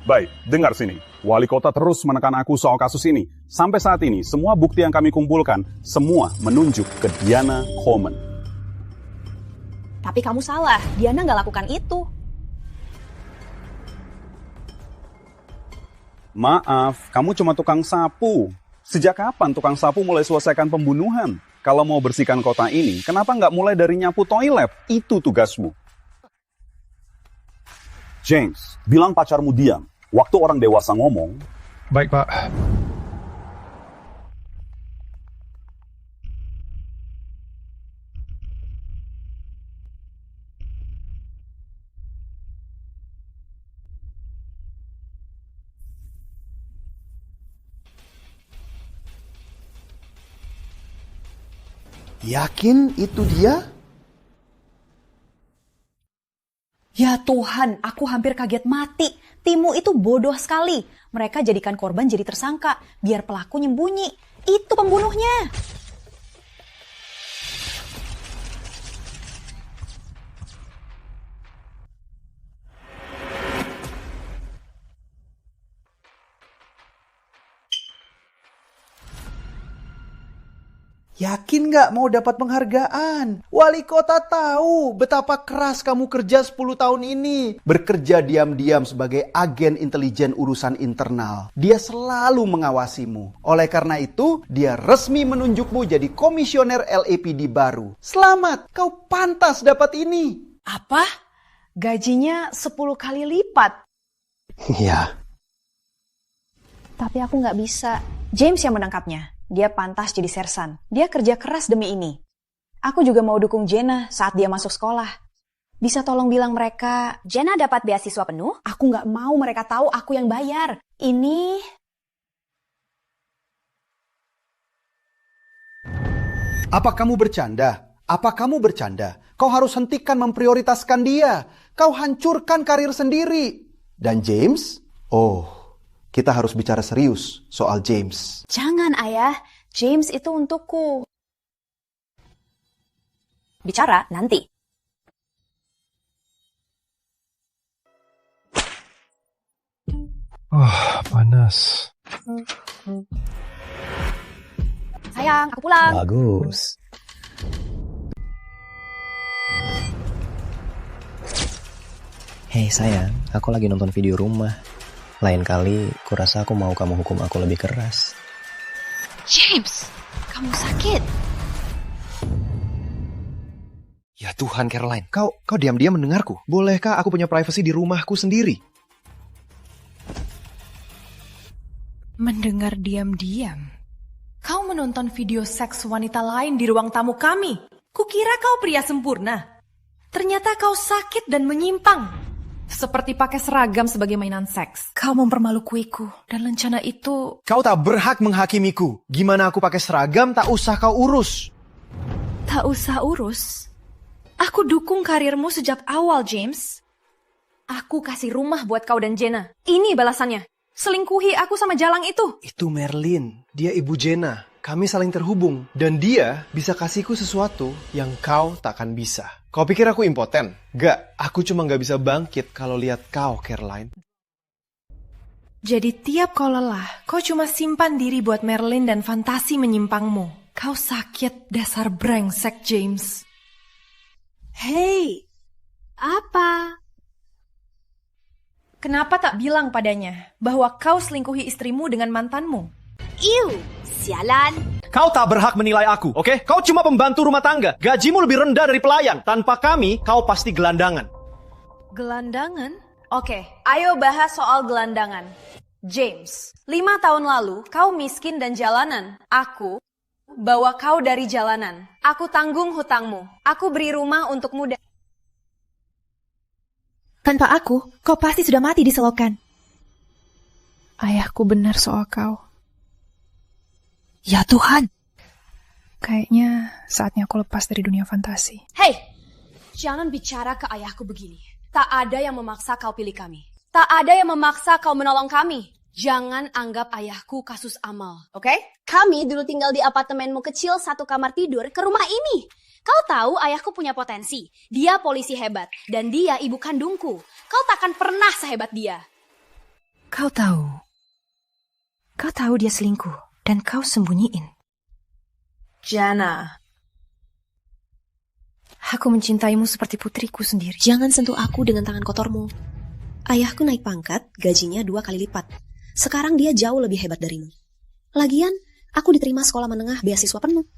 Baik, dengar sini. Wali kota terus menekan aku soal kasus ini. Sampai saat ini, semua bukti yang kami kumpulkan, semua menunjuk ke Diana Coleman. Tapi kamu salah, Diana nggak lakukan itu. Maaf, kamu cuma tukang sapu. Sejak kapan tukang sapu mulai selesaikan pembunuhan? Kalau mau bersihkan kota ini, kenapa nggak mulai dari nyapu toilet? Itu tugasmu. James, bilang pacarmu diam. Waktu orang dewasa ngomong. Baik, Pak. Yakin itu dia? Ya Tuhan, aku hampir kaget mati. Timmu itu bodoh sekali. Mereka jadikan korban jadi tersangka, biar pelaku nyembunyi. Itu pembunuhnya. Yakin gak mau dapat penghargaan? Wali kota tahu betapa keras kamu kerja 10 tahun ini. Bekerja diam-diam sebagai agen intelijen urusan internal. Dia selalu mengawasimu. Oleh karena itu, dia resmi menunjukmu jadi komisioner LAPD baru. Selamat, kau pantas dapat ini. Apa? Gajinya 10 kali lipat. Iya. Tapi aku nggak bisa. James yang menangkapnya. Dia pantas jadi sersan. Dia kerja keras demi ini. Aku juga mau dukung Jenna saat dia masuk sekolah. Bisa tolong bilang mereka, Jenna dapat beasiswa penuh? Aku nggak mau mereka tahu aku yang bayar. Ini... Apa kamu bercanda? Apa kamu bercanda? Kau harus hentikan memprioritaskan dia. Kau hancurkan karir sendiri. Dan James? Oh... Kita harus bicara serius soal James. Jangan, Ayah. James itu untukku. Bicara nanti. Panas. Sayang, aku pulang. Bagus. Hei sayang, aku lagi nonton video rumah. Lain kali, kurasa aku mau kamu hukum aku lebih keras. James, kamu sakit. Ya Tuhan, Caroline. Kau diam-diam mendengarku. Bolehkah aku punya privasi di rumahku sendiri? Mendengar diam-diam. Kau menonton video seks wanita lain di ruang tamu kami. Kukira kau pria sempurna. Ternyata kau sakit dan menyimpang. Seperti pakai seragam sebagai mainan seks. Kau mempermalukuiku. Dan lencana itu... Kau tak berhak menghakimiku. Gimana aku pakai seragam, tak usah kau urus. Tak usah urus? Aku dukung karirmu sejak awal, James. Aku kasih rumah buat kau dan Jenna. Ini balasannya. Selingkuhi aku sama Jalang itu. Itu Merlin. Dia ibu Jenna. Kami saling terhubung. Dan dia bisa kasihku sesuatu yang kau takkan bisa. Kau pikir aku impoten? Gak, aku cuma gak bisa bangkit kalau lihat kau, Caroline. Jadi tiap kau lelah, kau cuma simpan diri buat Merlin dan fantasi menyimpangmu. Kau sakit, dasar brengsek, James. Hei, apa? Kenapa tak bilang padanya bahwa kau selingkuhi istrimu dengan mantanmu? Iu, sialan. Kau tak berhak menilai aku, oke? Kau cuma pembantu rumah tangga. Gajimu lebih rendah dari pelayan. Tanpa kami, kau pasti gelandangan. Gelandangan? Oke, ayo bahas soal gelandangan. James, 5 tahun lalu kau miskin dan jalanan. Aku bawa kau dari jalanan. Aku tanggung hutangmu. Aku beri rumah untukmu. Tanpa aku, kau pasti sudah mati di selokan. Ayahku benar soal kau. Ya Tuhan. Kayaknya saatnya aku lepas dari dunia fantasi. Hei, jangan bicara ke ayahku begini. Tak ada yang memaksa kau pilih kami. Tak ada yang memaksa kau menolong kami. Jangan anggap ayahku kasus amal, oke? Kami dulu tinggal di apartemenmu kecil 1 kamar tidur ke rumah ini. Kau tahu ayahku punya potensi. Dia polisi hebat. Dan dia ibu kandungku. Kau takkan pernah sehebat dia. Kau tahu dia selingkuh dan kau sembunyiin. Jana, aku mencintaimu seperti putriku sendiri. Jangan sentuh aku dengan tangan kotormu. Ayahku naik pangkat, gajinya 2 kali lipat. Sekarang dia jauh lebih hebat darimu. Lagian, aku diterima sekolah menengah beasiswa penuh.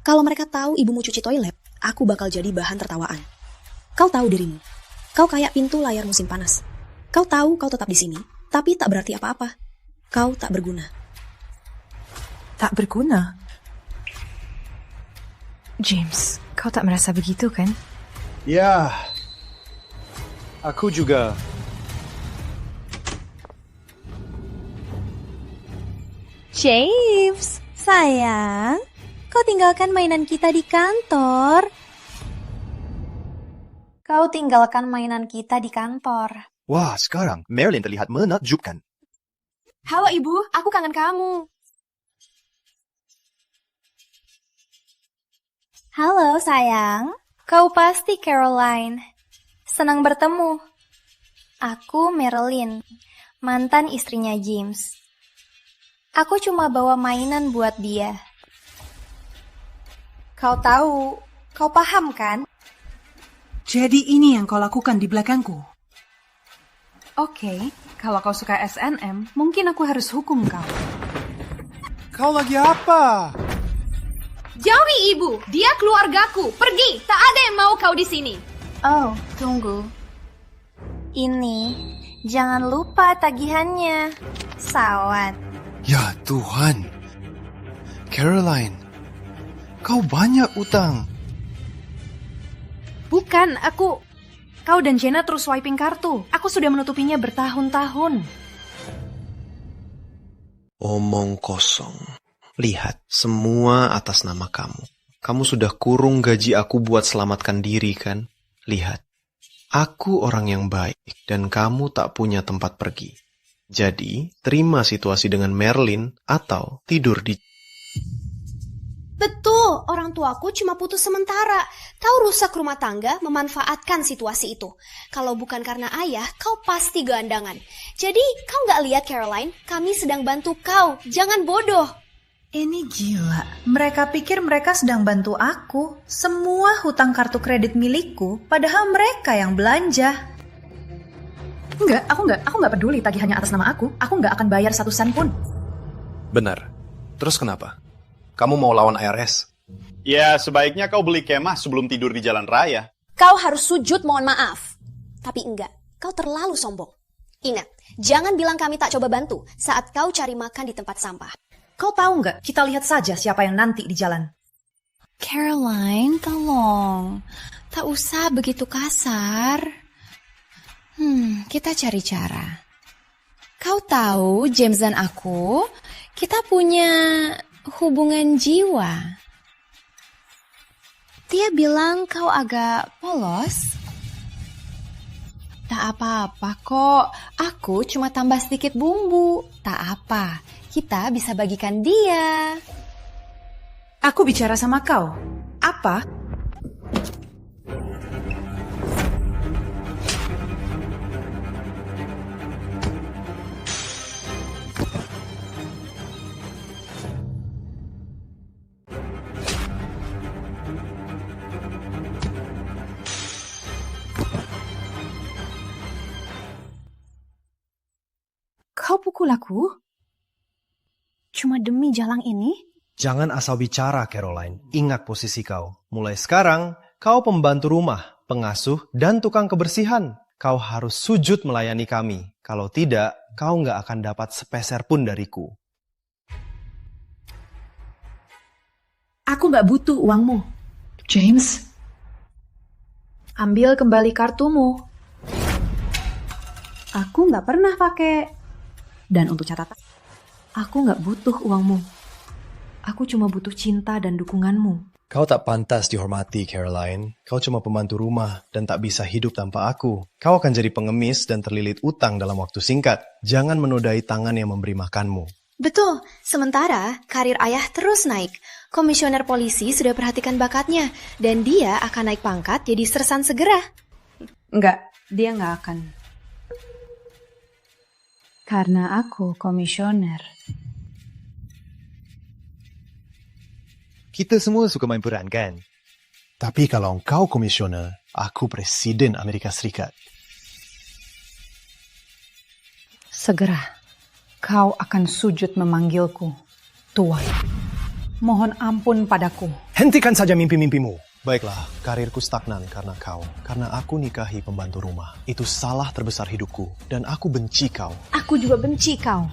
Kalau mereka tahu ibumu cuci toilet, aku bakal jadi bahan tertawaan. Kau tahu dirimu. Kau kayak pintu layar musim panas. Kau tahu kau tetap di sini, tapi tak berarti apa-apa. Kau tak berguna. Tak berguna? James, kau tak merasa begitu kan? Ya, aku juga. James, sayang, kau tinggalkan mainan kita di kantor. Kau tinggalkan mainan kita di kantor. Wah, sekarang Marilyn terlihat menakjubkan. Halo ibu, aku kangen kamu. Halo sayang, kau pasti Caroline. Senang bertemu. Aku Marilyn, mantan istrinya James. Aku cuma bawa mainan buat dia. Kau tahu, kau paham kan? Jadi ini yang kau lakukan di belakangku? Oke, kalau kau suka SNM, mungkin aku harus hukum kau. Kau lagi apa? Jauhi ibu, dia keluargaku. Pergi, tak ada yang mau kau di sini. Oh, tunggu. Ini, jangan lupa tagihannya. Sawat. Ya Tuhan. Caroline, kau banyak utang. Bukan, Kau dan Jenna terus swiping kartu. Aku sudah menutupinya bertahun-tahun. Omong kosong. Lihat, semua atas nama kamu. Kamu sudah kurung gaji aku buat selamatkan diri kan? Lihat, aku orang yang baik dan kamu tak punya tempat pergi. Jadi, terima situasi dengan Marilyn atau tidur di... Betul, orang tuaku cuma putus sementara. Kau rusak rumah tangga, memanfaatkan situasi itu. Kalau bukan karena ayah, kau pasti gelandangan. Jadi, kau nggak lihat Caroline? Kami sedang bantu kau. Jangan bodoh. Ini gila. Mereka pikir mereka sedang bantu aku. Semua hutang kartu kredit milikku, padahal mereka yang belanja. Aku nggak peduli tagihannya atas nama aku. Aku nggak akan bayar 1 sen pun. Benar. Terus kenapa? Kamu mau lawan IRS? Ya, sebaiknya kau beli kemah sebelum tidur di jalan raya. Kau harus sujud mohon maaf. Tapi enggak, kau terlalu sombong. Ingat, jangan bilang kami tak coba bantu saat kau cari makan di tempat sampah. Kau tahu nggak? Kita lihat saja siapa yang nanti di jalan. Caroline, tolong. Tak usah begitu kasar. Kita cari cara. Kau tahu, James dan aku, kita punya hubungan jiwa. Dia bilang kau agak polos. Tak apa-apa kok, aku cuma tambah sedikit bumbu. Tak apa, kita bisa bagikan dia. Aku bicara sama kau. Apa? Kau pukul aku? Cuma demi jalang ini? Jangan asal bicara, Caroline. Ingat posisi kau. Mulai sekarang, kau pembantu rumah, pengasuh, dan tukang kebersihan. Kau harus sujud melayani kami. Kalau tidak, kau nggak akan dapat sepeser pun dariku. Aku nggak butuh uangmu. James, ambil kembali kartumu. Aku nggak pernah pakai. Dan untuk catatan, aku nggak butuh uangmu. Aku cuma butuh cinta dan dukunganmu. Kau tak pantas dihormati, Caroline. Kau cuma pembantu rumah dan tak bisa hidup tanpa aku. Kau akan jadi pengemis dan terlilit utang dalam waktu singkat. Jangan menodai tangan yang memberi makanmu. Betul, sementara karir ayah terus naik. Komisioner polisi sudah perhatikan bakatnya, dan dia akan naik pangkat jadi sersan segera. Enggak, dia nggak akan. Karena aku komisioner. Kita semua suka main peran, kan? Tapi kalau engkau komisioner, aku Presiden Amerika Serikat. Segera, kau akan sujud memanggilku, Tuan. Mohon ampun padaku. Hentikan saja mimpi-mimpimu. Baiklah, karirku stagnan karena kau. Karena aku nikahi pembantu rumah. Itu salah terbesar hidupku. Dan aku benci kau. Aku juga benci kau.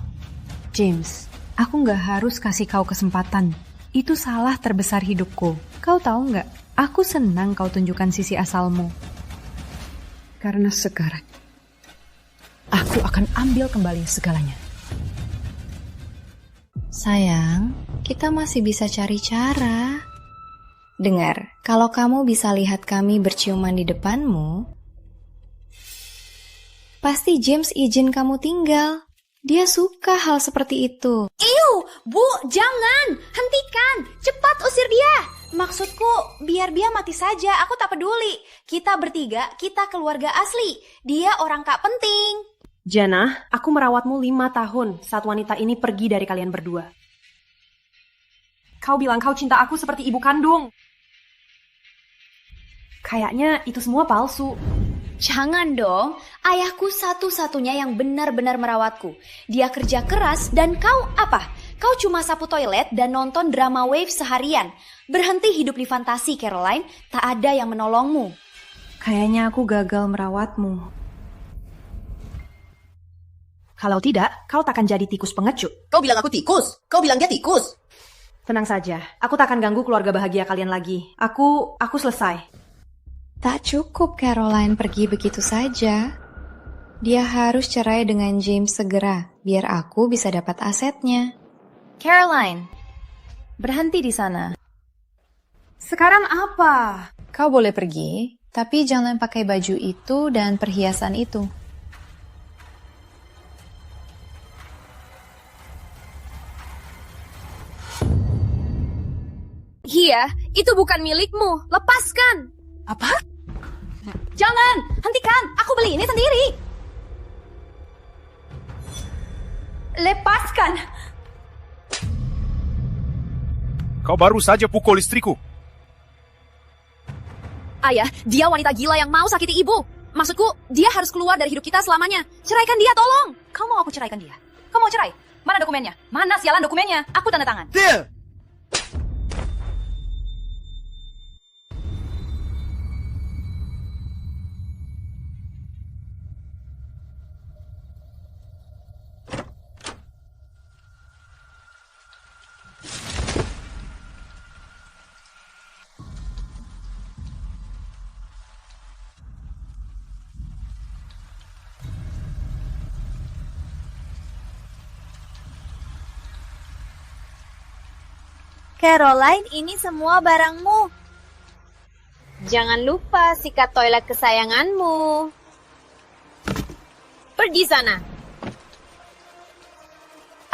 James, aku nggak harus kasih kau kesempatan. Itu salah terbesar hidupku. Kau tahu nggak? Aku senang kau tunjukkan sisi asalmu. Karena sekarang, aku akan ambil kembali segalanya. Sayang, kita masih bisa cari cara. Dengar, kalau kamu bisa lihat kami berciuman di depanmu, pasti James izin kamu tinggal. Dia suka hal seperti itu. Iu, Bu, jangan! Hentikan! Cepat usir dia! Maksudku, biar dia mati saja, aku tak peduli. Kita bertiga, kita keluarga asli. Dia orang tak penting. Jana, aku merawatmu 5 tahun saat wanita ini pergi dari kalian berdua. Kau bilang kau cinta aku seperti ibu kandung. Kayaknya itu semua palsu. Jangan dong, ayahku satu-satunya yang benar-benar merawatku. Dia kerja keras dan kau apa? Kau cuma sapu toilet dan nonton drama wave seharian. Berhenti hidup di fantasi, Caroline. Tak ada yang menolongmu. Kayaknya aku gagal merawatmu. Kalau tidak, kau takkan jadi tikus pengecut. Kau bilang aku tikus? Kau bilang dia tikus? Tenang saja, aku tak akan ganggu keluarga bahagia kalian lagi. Aku selesai. Tak cukup Caroline pergi begitu saja. Dia harus cerai dengan James segera, biar aku bisa dapat asetnya. Caroline, berhenti di sana. Sekarang apa? Kau boleh pergi, tapi jangan pakai baju itu dan perhiasan itu. Iya, itu bukan milikmu. Lepaskan. Apa? Jangan, hentikan. Aku beli ini sendiri. Lepaskan. Kau baru saja pukul istriku. Ayah, dia wanita gila yang mau sakiti ibu. Maksudku, dia harus keluar dari hidup kita selamanya. Ceraikan dia, tolong. Kau mau aku ceraikan dia? Kau mau cerai? Mana dokumennya? Mana sialan dokumennya? Aku tanda tangan. Dia! Caroline, ini semua barangmu. Jangan lupa sikat toilet kesayanganmu. Pergi sana.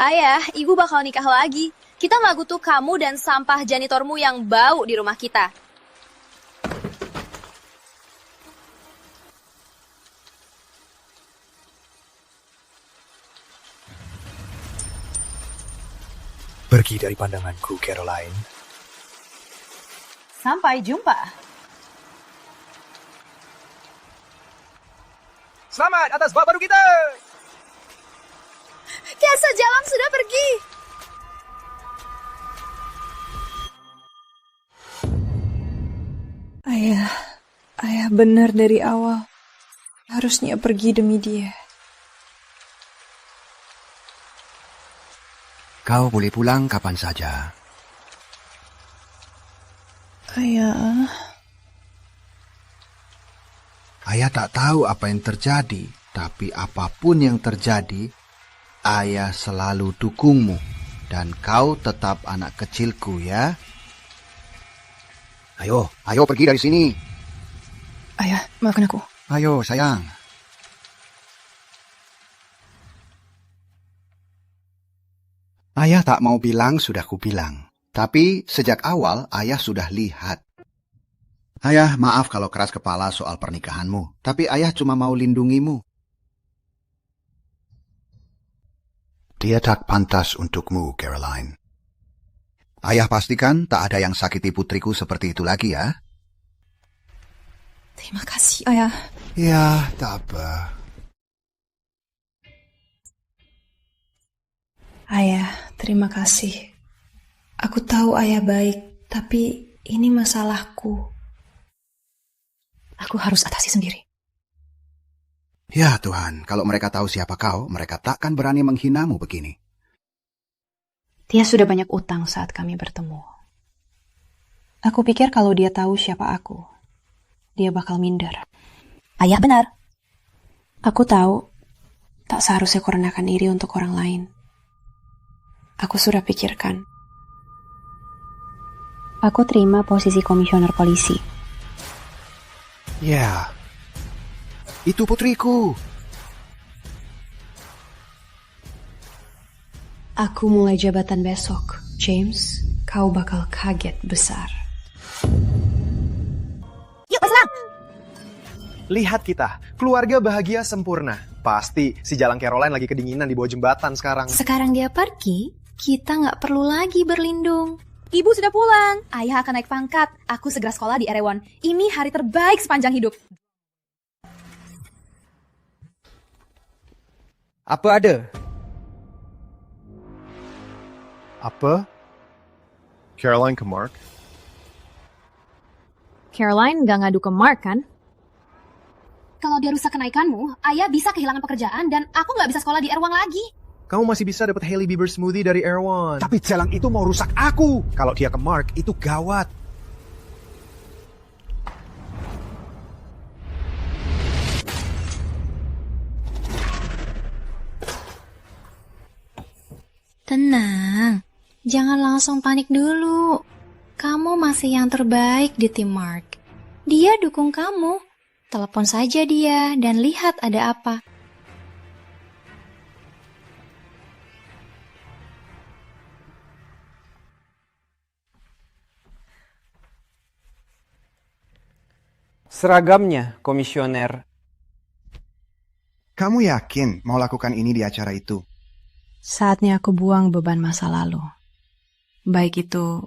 Ayah, ibu bakal nikah lagi. Kita nggak butuh kamu dan sampah janitormu yang bau di rumah kita. Pergi dari pandanganku, Caroline. Sampai jumpa. Selamat atas bab baru kita. Kesa Jalang sudah pergi. Ayah benar dari awal. Harusnya pergi demi dia. Kau boleh pulang kapan saja. Ayah. Ayah tak tahu apa yang terjadi, tapi apapun yang terjadi, ayah selalu dukungmu. Dan kau tetap anak kecilku, ya. Ayo pergi dari sini. Ayah, maafkan aku. Ayo, sayang. Ayah tak mau bilang sudah kubilang. Tapi sejak awal ayah sudah lihat. Ayah maaf kalau keras kepala soal pernikahanmu. Tapi ayah cuma mau lindungimu. Dia tak pantas untukmu, Caroline. Ayah pastikan tak ada yang sakiti putriku seperti itu lagi ya. Terima kasih, Ayah. Ya, tak apa. Ayah, terima kasih. Aku tahu Ayah baik, tapi ini masalahku. Aku harus atasi sendiri. Ya Tuhan, kalau mereka tahu siapa kau, mereka takkan berani menghinamu begini. Dia sudah banyak utang saat kami bertemu. Aku pikir kalau dia tahu siapa aku, dia bakal minder. Ayah benar. Aku tahu, tak seharusnya kurangkan diri untuk orang lain. Aku sudah pikirkan. Aku terima posisi komisioner polisi. Ya, itu putriku. Aku mulai jabatan besok. James, kau bakal kaget besar. Yuk, bersenang! Lihat kita, keluarga bahagia sempurna. Pasti si Jalang Caroline lagi kedinginan di bawah jembatan sekarang. Sekarang dia pergi, kita nggak perlu lagi berlindung. Ibu sudah pulang. Ayah akan naik pangkat. Aku segera sekolah di Erewhon. Ini hari terbaik sepanjang hidup. Apa ada? Apa? Caroline ke Mark? Caroline nggak ngadu ke Mark kan? Kalau dia rusak kenaikanmu, ayah bisa kehilangan pekerjaan dan aku nggak bisa sekolah di Erewhon lagi. Kamu masih bisa dapat Hailey Bieber smoothie dari Erewhon. Tapi Jalang itu mau rusak aku. Kalau dia ke Mark, itu gawat. Tenang, jangan langsung panik dulu. Kamu masih yang terbaik di tim Mark. Dia dukung kamu. Telepon saja dia dan lihat ada apa. Seragamnya, komisioner. Kamu yakin mau lakukan ini di acara itu? Saatnya aku buang beban masa lalu. Baik itu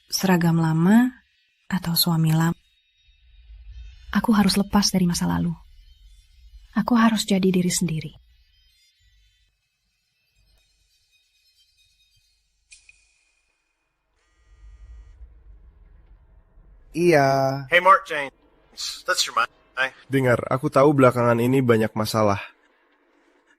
seragam lama atau suami lama. Aku harus lepas dari masa lalu. Aku harus jadi diri sendiri. Iya. Hey Mark James, that's your mind. Dengar, aku tahu belakangan ini banyak masalah.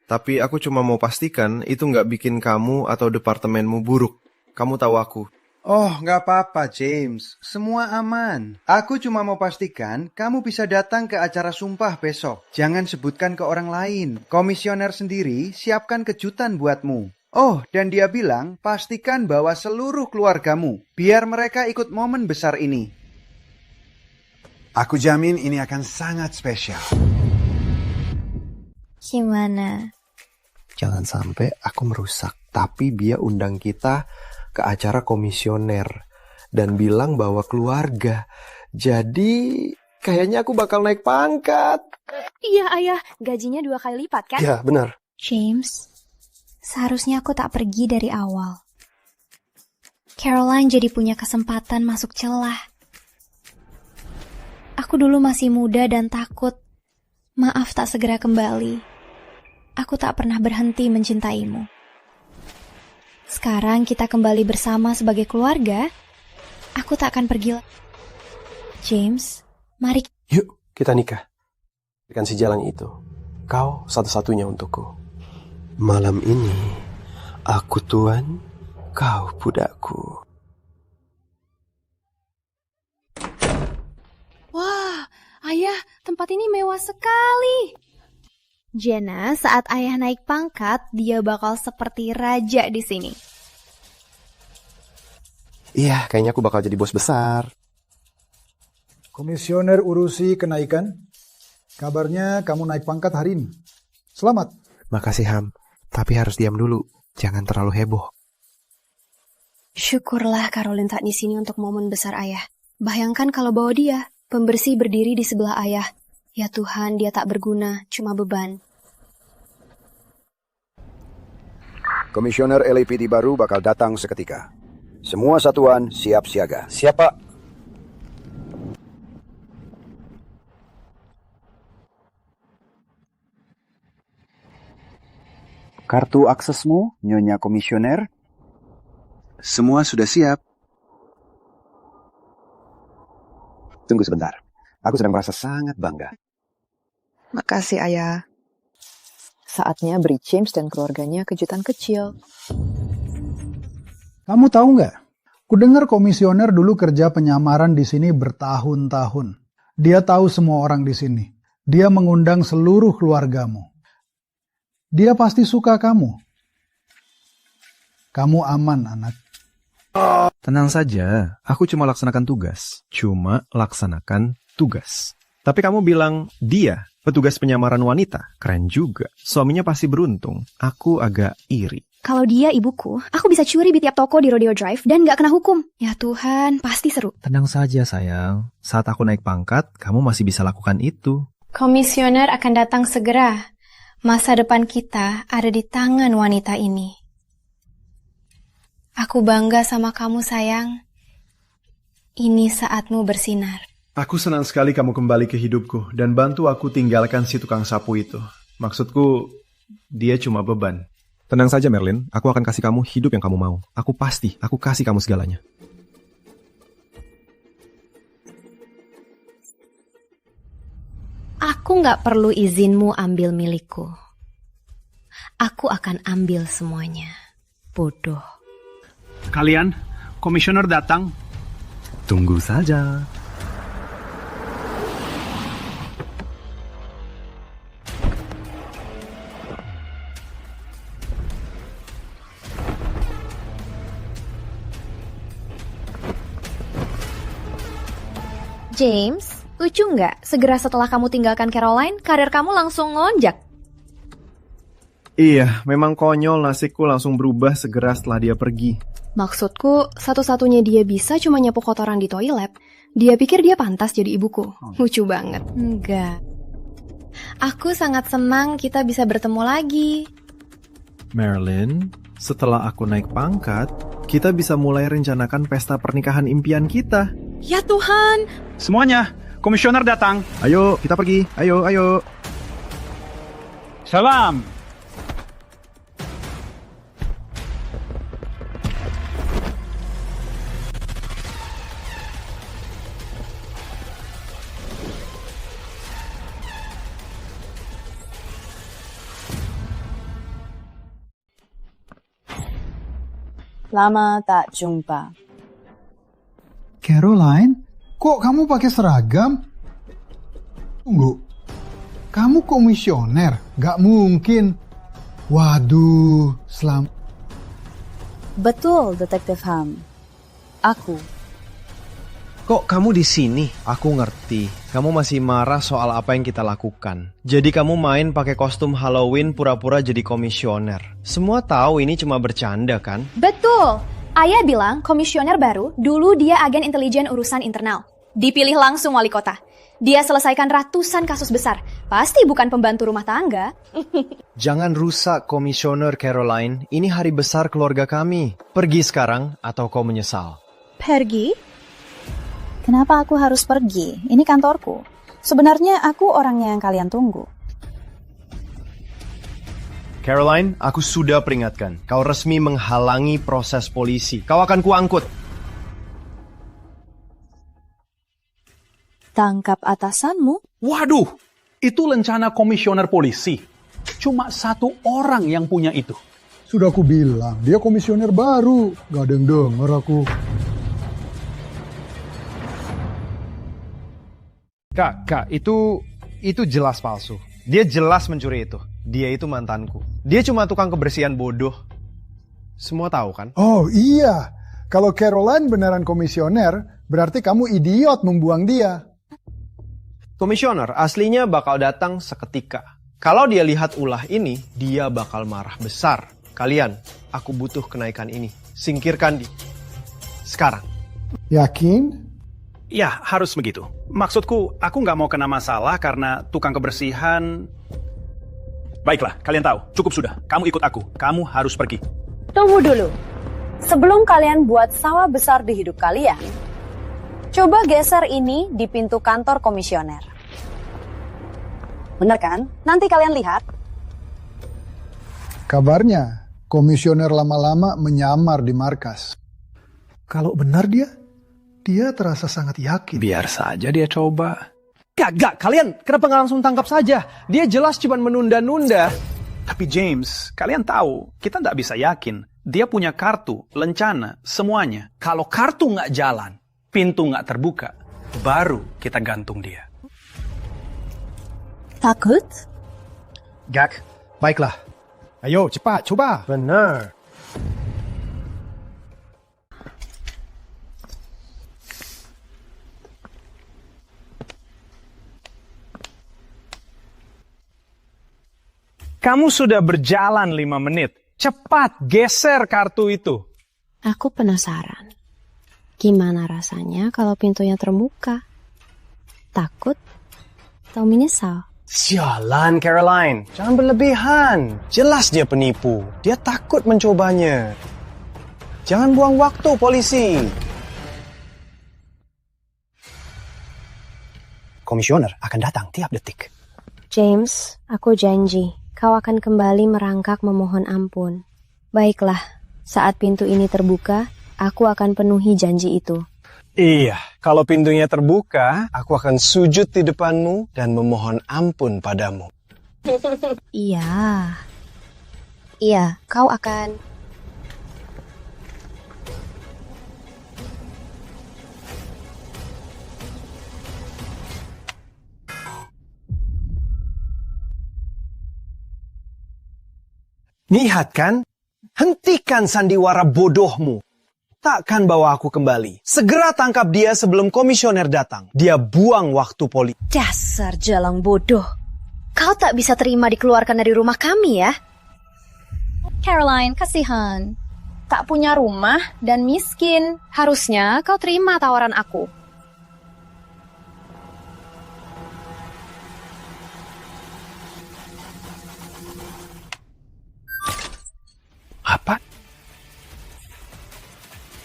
Tapi aku cuma mau pastikan itu nggak bikin kamu atau departemenmu buruk. Kamu tahu aku. Oh, nggak apa-apa, James. Semua aman. Aku cuma mau pastikan kamu bisa datang ke acara sumpah besok. Jangan sebutkan ke orang lain. Komisioner sendiri siapkan kejutan buatmu. Oh, dan dia bilang pastikan bawa seluruh keluargamu. Biar mereka ikut momen besar ini. Aku jamin ini akan sangat spesial. Gimana? Jangan sampai aku merusak. Tapi dia undang kita ke acara komisioner dan bilang bawa keluarga. Jadi kayaknya aku bakal naik pangkat. Iya, ayah. Gajinya 2 kali lipat kan? Ya, benar. James, seharusnya aku tak pergi dari awal. Caroline jadi punya kesempatan masuk celah. Aku dulu masih muda dan takut. Maaf tak segera kembali. Aku tak pernah berhenti mencintaimu. Sekarang kita kembali bersama sebagai keluarga. Aku tak akan pergi. James, mari. Yuk, kita nikah. Berikan si Jalang itu. Kau satu-satunya untukku. Malam ini, aku tuan, kau budakku. Wah, ayah, tempat ini mewah sekali. Jenna, saat ayah naik pangkat, dia bakal seperti raja di sini. Iya, kayaknya aku bakal jadi bos besar. Komisioner urusi kenaikan. Kabarnya kamu naik pangkat hari ini. Selamat. Makasih Ham, tapi harus diam dulu. Jangan terlalu heboh. Syukurlah Caroline tak di sini untuk momen besar ayah. Bayangkan kalau bawa dia, pembersih berdiri di sebelah ayah. Ya Tuhan, dia tak berguna, cuma beban. Komisioner LAPD baru bakal datang seketika. Semua satuan siap siaga. Siap, Pak. Kartu aksesmu, Nyonya Komisioner? Semua sudah siap. Tunggu sebentar. Aku sedang merasa sangat bangga. Makasih, Ayah. Saatnya beri James dan keluarganya kejutan kecil. Kamu tahu nggak? Kudengar komisioner dulu kerja penyamaran di sini bertahun-tahun. Dia tahu semua orang di sini. Dia mengundang seluruh keluargamu. Dia pasti suka kamu. Kamu aman, anak. Tenang saja, aku cuma laksanakan tugas. Tapi kamu bilang dia petugas penyamaran wanita. Keren juga. Suaminya pasti beruntung. Aku agak iri. Kalau dia ibuku, aku bisa curi di tiap toko di Rodeo Drive dan gak kena hukum. Ya Tuhan, pasti seru. Tenang saja sayang. Saat aku naik pangkat, kamu masih bisa lakukan itu. Komisioner akan datang segera. Masa depan kita ada di tangan wanita ini. Aku bangga sama kamu, sayang. Ini saatmu bersinar. Aku senang sekali kamu kembali ke hidupku dan bantu aku tinggalkan si tukang sapu itu. Maksudku, dia cuma beban. Tenang saja, Merlin. Aku akan kasih kamu hidup yang kamu mau. Aku kasih kamu segalanya. Aku gak perlu izinmu ambil milikku. Aku akan ambil semuanya. Bodoh. Kalian, komisioner datang. Tunggu saja. James, lucu nggak? Segera setelah kamu tinggalkan Caroline, karir kamu langsung ngelonjak. Iya, memang konyol nasibku langsung berubah segera setelah dia pergi. Maksudku, satu-satunya dia bisa cuma nyapu kotoran di toilet. Dia pikir dia pantas jadi ibuku. Lucu banget. Enggak. Aku sangat senang kita bisa bertemu lagi. Marilyn, setelah aku naik pangkat, kita bisa mulai rencanakan pesta pernikahan impian kita. Ya Tuhan. Semuanya, komisioner datang. Ayo, kita pergi. Ayo. Salam. Lama tak jumpa. Caroline, kok kamu pakai seragam? Tunggu, kamu komisioner? Gak mungkin. Waduh, Betul, Detektif Ham. Aku. Kok kamu di sini? Aku ngerti. Kamu masih marah soal apa yang kita lakukan. Jadi kamu main pakai kostum Halloween pura-pura jadi komisioner. Semua tahu ini cuma bercanda kan? Betul. Ayah bilang komisioner baru, dulu dia agen intelijen urusan internal. Dipilih langsung wali kota. Dia selesaikan ratusan kasus besar. Pasti bukan pembantu rumah tangga. Jangan rusak komisioner Caroline. Ini hari besar keluarga kami. Pergi sekarang atau kau menyesal. Pergi? Kenapa aku harus pergi? Ini kantorku. Sebenarnya aku orangnya yang kalian tunggu. Caroline, aku sudah peringatkan. Kau resmi menghalangi proses polisi. Kau akan kuangkut. Tangkap atasanmu? Waduh, itu rencana komisioner polisi. Cuma satu orang yang punya itu. Sudah aku bilang, dia komisioner baru. Gak ada yang denger aku. Kak, itu jelas palsu. Dia jelas mencuri itu. Dia itu mantanku. Dia cuma tukang kebersihan bodoh. Semua tahu kan? Oh iya, kalau Caroline beneran komisioner, berarti kamu idiot membuang dia. Komisioner aslinya bakal datang seketika. Kalau dia lihat ulah ini, dia bakal marah besar. Kalian, aku butuh kenaikan ini. Singkirkan dia. Sekarang. Yakin? Ya, harus begitu. Maksudku, aku nggak mau kena masalah karena tukang kebersihan. Baiklah, kalian tahu. Cukup sudah. Kamu ikut aku. Kamu harus pergi. Tunggu dulu. Sebelum kalian buat sawah besar di hidup kalian, coba geser ini di pintu kantor komisioner. Bener kan? Nanti kalian lihat. Kabarnya, komisioner lama-lama menyamar di markas. Kalau benar dia terasa sangat yakin. Biar saja dia coba. Gak, kalian kenapa nggak langsung tangkap saja? Dia jelas cuma menunda-nunda. Tapi James, kalian tahu, kita nggak bisa yakin. Dia punya kartu, lencana, semuanya. Kalau kartu nggak jalan, pintu nggak terbuka, baru kita gantung dia. Takut? Gak, baiklah. Ayo, cepat, coba. Benar. Kamu sudah berjalan 5 menit. Cepat, geser kartu itu. Aku penasaran. Gimana rasanya kalau pintunya terbuka? Takut atau menyesal? Sialan, Caroline. Jangan berlebihan. Jelas dia penipu. Dia takut mencobanya. Jangan buang waktu, polisi. Komisioner akan datang tiap detik. James, aku janji. Kau akan kembali merangkak memohon ampun. Baiklah, saat pintu ini terbuka, aku akan penuhi janji itu. Iya, kalau pintunya terbuka, aku akan sujud di depanmu dan memohon ampun padamu. Iya, kau akan... Lihat kan? Hentikan sandiwara bodohmu. Takkan bawa aku kembali. Segera tangkap dia sebelum komisioner datang. Dia buang waktu polisi. Dasar jalang bodoh. Kau tak bisa terima dikeluarkan dari rumah kami ya? Caroline, kasihan. Tak punya rumah dan miskin. Harusnya kau terima tawaran aku. Apa?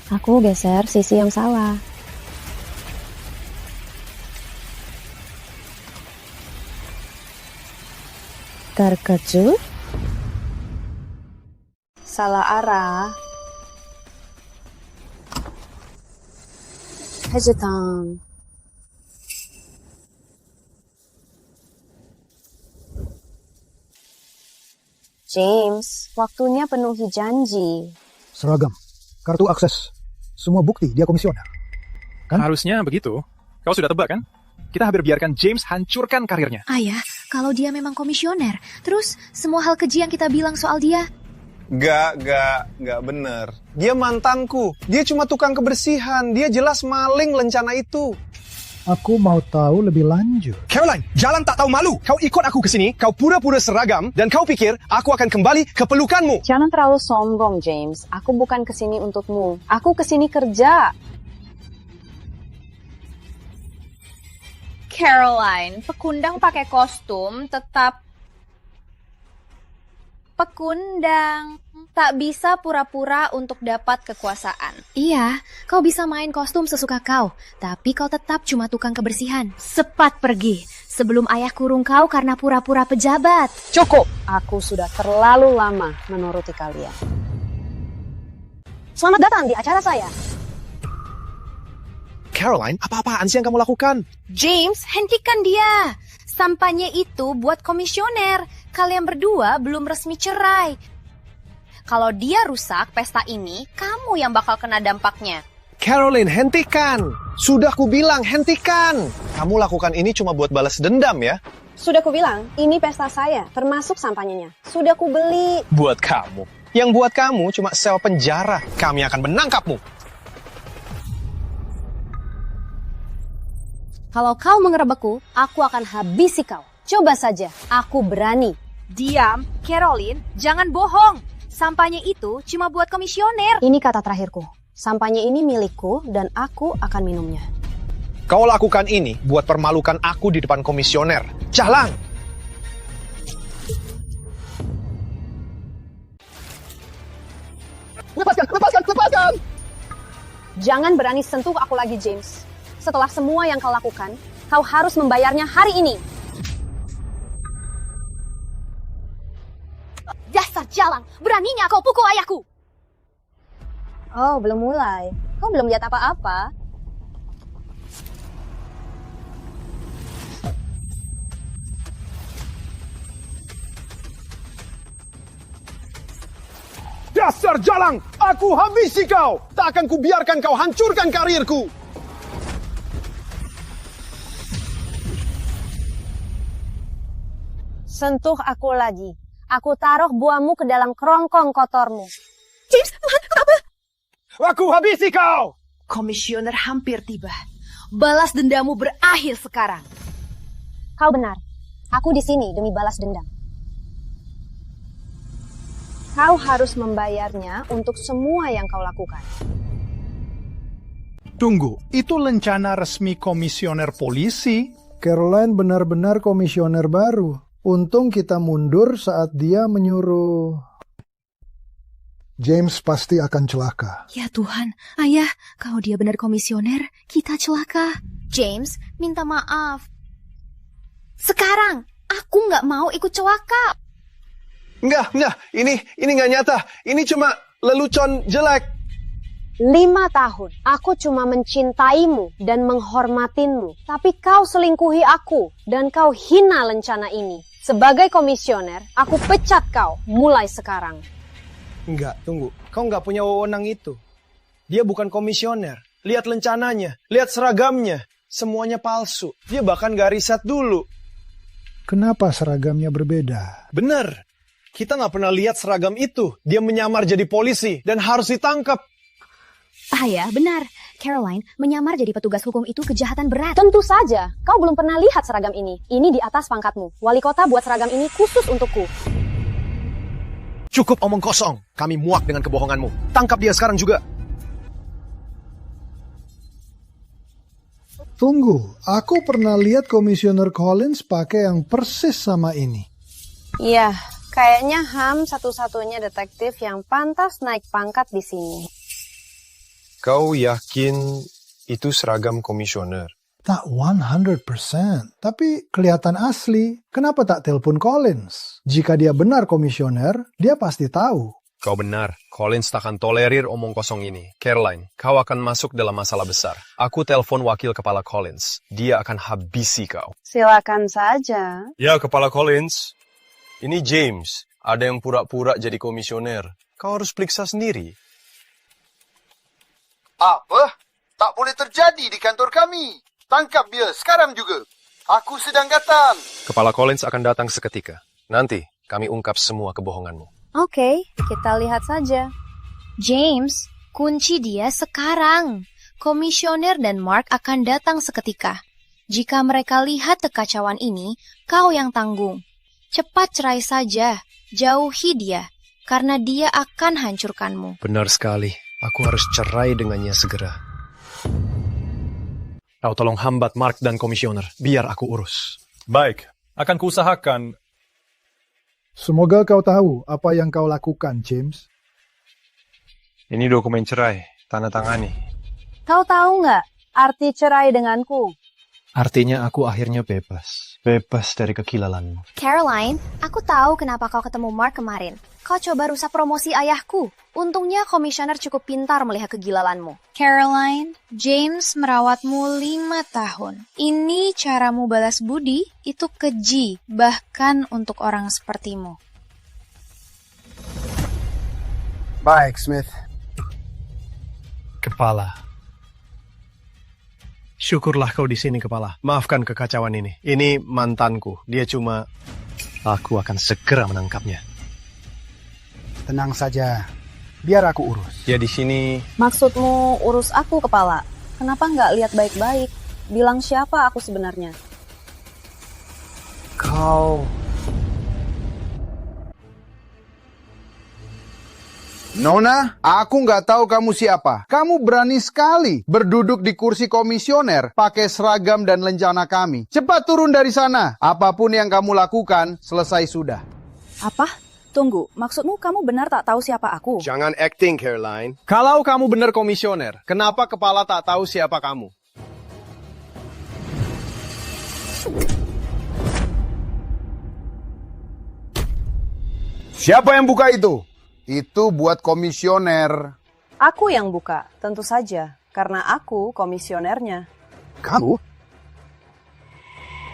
Aku geser sisi yang salah. Terkejut? Salah arah. Hesitant. James, waktunya penuhi janji. Seragam, kartu akses, semua bukti dia komisioner. Kan? Harusnya begitu. Kau sudah tebak kan? Kita hampir biarkan James hancurkan karirnya. Ayah, kalau dia memang komisioner, terus semua hal keji yang kita bilang soal dia... Gak bener. Dia mantanku. Dia cuma tukang kebersihan. Dia jelas maling lencana itu. Aku mau tahu lebih lanjut. Caroline, jalan tak tahu malu. Kau ikut aku ke sini, kau pura-pura seragam, dan kau pikir aku akan kembali ke pelukanmu. Jangan terlalu sombong, James. Aku bukan kesini untukmu. Aku kesini kerja. Caroline, pekundang pakai kostum tetap pekundang. Tak bisa pura-pura untuk dapat kekuasaan. Iya, kau bisa main kostum sesuka kau, tapi kau tetap cuma tukang kebersihan. Cepat pergi, sebelum ayah kurung kau karena pura-pura pejabat. Cukup, aku sudah terlalu lama menuruti kalian. Selamat datang di acara saya. Caroline, apa-apaan sih yang kamu lakukan? James, hentikan dia. Sampahnya itu buat komisioner. Kalian berdua belum resmi cerai. Kalau dia rusak pesta ini, kamu yang bakal kena dampaknya. Caroline, hentikan. Sudah kubilang, hentikan. Kamu lakukan ini cuma buat balas dendam ya? Sudah kubilang, ini pesta saya, termasuk sampahnya. Sudah kubeli. Buat kamu. Yang buat kamu cuma sel penjara. Kami akan menangkapmu. Kalau kau mengerebekku, aku akan habisi kau. Coba saja, aku berani. Diam, Caroline, jangan bohong. Sampahnya itu cuma buat komisioner. Ini kata terakhirku. Sampahnya ini milikku dan aku akan minumnya. Kau lakukan ini buat permalukan aku di depan komisioner. Jalan! Lepaskan! Jangan berani sentuh aku lagi, James. Setelah semua yang kau lakukan, kau harus membayarnya hari ini. Dasar jalang, beraninya kau pukul ayahku. Oh, belum mulai. Kau belum lihat apa-apa. Dasar jalang! Aku habisi kau! Tak akan kubiarkan kau hancurkan karirku! Sentuh aku lagi. Aku taruh buahmu ke dalam kerongkong kotormu. James, apa? Aku habisi kau! Komisioner hampir tiba. Balas dendamu berakhir sekarang. Kau benar. Aku di sini demi balas dendam. Kau harus membayarnya untuk semua yang kau lakukan. Tunggu, itu lencana resmi komisioner polisi. Caroline benar-benar komisioner baru. Untung kita mundur saat dia menyuruh. James pasti akan celaka. Ya Tuhan, ayah, kalau dia benar komisioner, kita celaka. James, minta maaf. Sekarang, aku nggak mau ikut celaka. Enggak, ini nggak nyata. Ini cuma lelucon jelek. 5 tahun, aku cuma mencintaimu dan menghormatimu. Tapi kau selingkuhi aku dan kau hina lencana ini. Sebagai komisioner, aku pecat kau mulai sekarang. Enggak, tunggu. Kau nggak punya wewenang itu. Dia bukan komisioner. Lihat lencananya, lihat seragamnya. Semuanya palsu. Dia bahkan gak riset dulu. Kenapa seragamnya berbeda? Bener. Kita nggak pernah lihat seragam itu. Dia menyamar jadi polisi dan harus ditangkap. Ayah, benar. Caroline, menyamar jadi petugas hukum itu kejahatan berat. Tentu saja. Kau belum pernah lihat seragam ini. Ini di atas pangkatmu. Wali kota buat seragam ini khusus untukku. Cukup omong kosong. Kami muak dengan kebohonganmu. Tangkap dia sekarang juga. Tunggu, aku pernah lihat Komisioner Collins pakai yang persis sama ini. Iya, kayaknya Ham satu-satunya detektif yang pantas naik pangkat di sini. Kau yakin itu seragam komisioner? Tak 100%, tapi kelihatan asli. Kenapa tak telepon Collins? Jika dia benar komisioner, dia pasti tahu. Kau benar, Collins tak akan tolerir omong kosong ini. Caroline, kau akan masuk dalam masalah besar. Aku telepon wakil kepala Collins. Dia akan habisi kau. Silakan saja. Ya, kepala Collins. Ini James. Ada yang pura-pura jadi komisioner. Kau harus periksa sendiri. Apa? Tak boleh terjadi di kantor kami. Tangkap dia sekarang juga. Aku sedang datang. Kepala Collins akan datang seketika. Nanti kami ungkap semua kebohonganmu. Oke, kita lihat saja. James, kunci dia sekarang. Komisioner dan Mark akan datang seketika. Jika mereka lihat kekacauan ini, kau yang tanggung. Cepat cerai saja. Jauhi dia, karena dia akan hancurkanmu. Benar sekali. Aku harus cerai dengannya segera. Kau tolong hambat Mark dan komisioner, biar aku urus. Baik, akan kuusahakan. Semoga kau tahu apa yang kau lakukan, James. Ini dokumen cerai, tanda tangani. Kau tahu nggak arti cerai denganku? Artinya aku akhirnya bebas. Bebas dari kekilalanmu. Caroline, aku tahu kenapa kau ketemu Mark kemarin. Kau coba rusak promosi ayahku. Untungnya komisioner cukup pintar melihat kegilalanmu. Caroline, James merawatmu 5 tahun. Ini caramu balas budi, itu keji, bahkan untuk orang sepertimu. Baik, Smith. Kepala. Syukurlah kau di sini, Kepala. Maafkan kekacauan ini. Ini mantanku. Dia cuma... Aku akan segera menangkapnya. Tenang saja. Biar aku urus. Dia di sini... Maksudmu urus aku, Kepala? Kenapa nggak lihat baik-baik? Bilang siapa aku sebenarnya? Kau... Nona, aku nggak tahu kamu siapa. Kamu berani sekali berduduk di kursi komisioner, pakai seragam dan lencana kami. Cepat turun dari sana. Apapun yang kamu lakukan, selesai sudah. Apa? Tunggu, maksudmu kamu benar tak tahu siapa aku? Jangan acting, Caroline. Kalau kamu benar komisioner, kenapa kepala tak tahu siapa kamu? Siapa yang buka itu? Itu buat komisioner. Aku yang buka, tentu saja. Karena aku komisionernya. Kamu?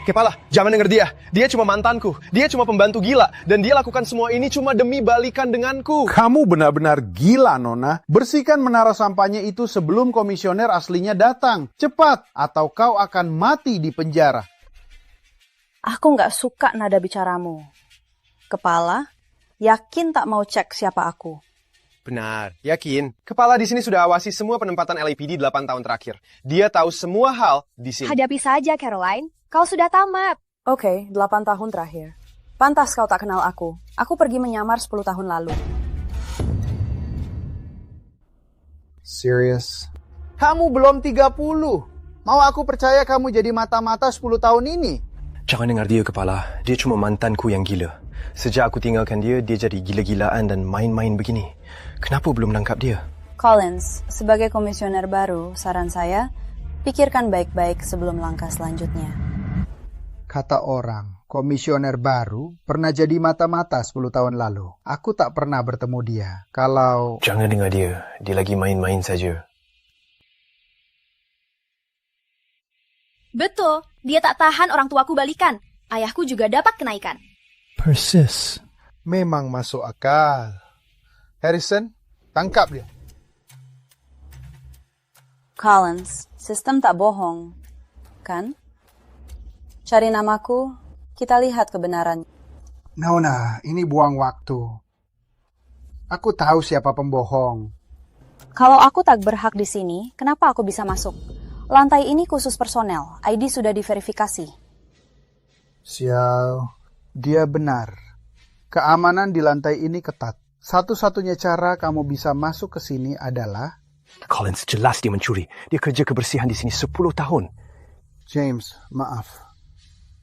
Kepala, jangan denger dia. Dia cuma mantanku. Dia cuma pembantu gila. Dan dia lakukan semua ini cuma demi balikan denganku. Kamu benar-benar gila, Nona. Bersihkan menara sampahnya itu sebelum komisioner aslinya datang. Cepat, atau kau akan mati di penjara. Aku nggak suka nada bicaramu. Kepala, yakin tak mau cek siapa aku? Benar, yakin. Kepala di sini sudah awasi semua penempatan LAPD 8 tahun terakhir. Dia tahu semua hal di sini. Hadapi saja, Caroline. Kau sudah tamat. Oke, 8 tahun terakhir. Pantas kau tak kenal aku. Aku pergi menyamar 10 tahun lalu. Serius? Kamu belum 30. Mau aku percaya kamu jadi mata-mata 10 tahun ini? Jangan dengar dia, Kepala. Dia cuma mantanku yang gila. Sejak aku tinggalkan dia, dia jadi gila-gilaan dan main-main begini. Kenapa belum nangkap dia? Collins, sebagai komisioner baru, saran saya, pikirkan baik-baik sebelum langkah selanjutnya. Kata orang, komisioner baru pernah jadi mata-mata 10 tahun lalu. Aku tak pernah bertemu dia. Kalau... Jangan dengar dia. Dia lagi main-main saja. Betul, dia tak tahan orang tuaku balikan. Ayahku juga dapat kenaikan. Persis. Memang masuk akal. Harrison, tangkap dia. Collins, sistem tak bohong, kan? Cari namaku, kita lihat kebenaran. Nona, ini buang waktu. Aku tahu siapa pembohong. Kalau aku tak berhak di sini, kenapa aku bisa masuk? Lantai ini khusus personel, ID sudah diverifikasi. Sial, dia benar. Keamanan di lantai ini ketat. Satu-satunya cara kamu bisa masuk ke sini adalah... Collins, jelas dia mencuri. Dia kerja kebersihan di sini 10 tahun. James, maaf.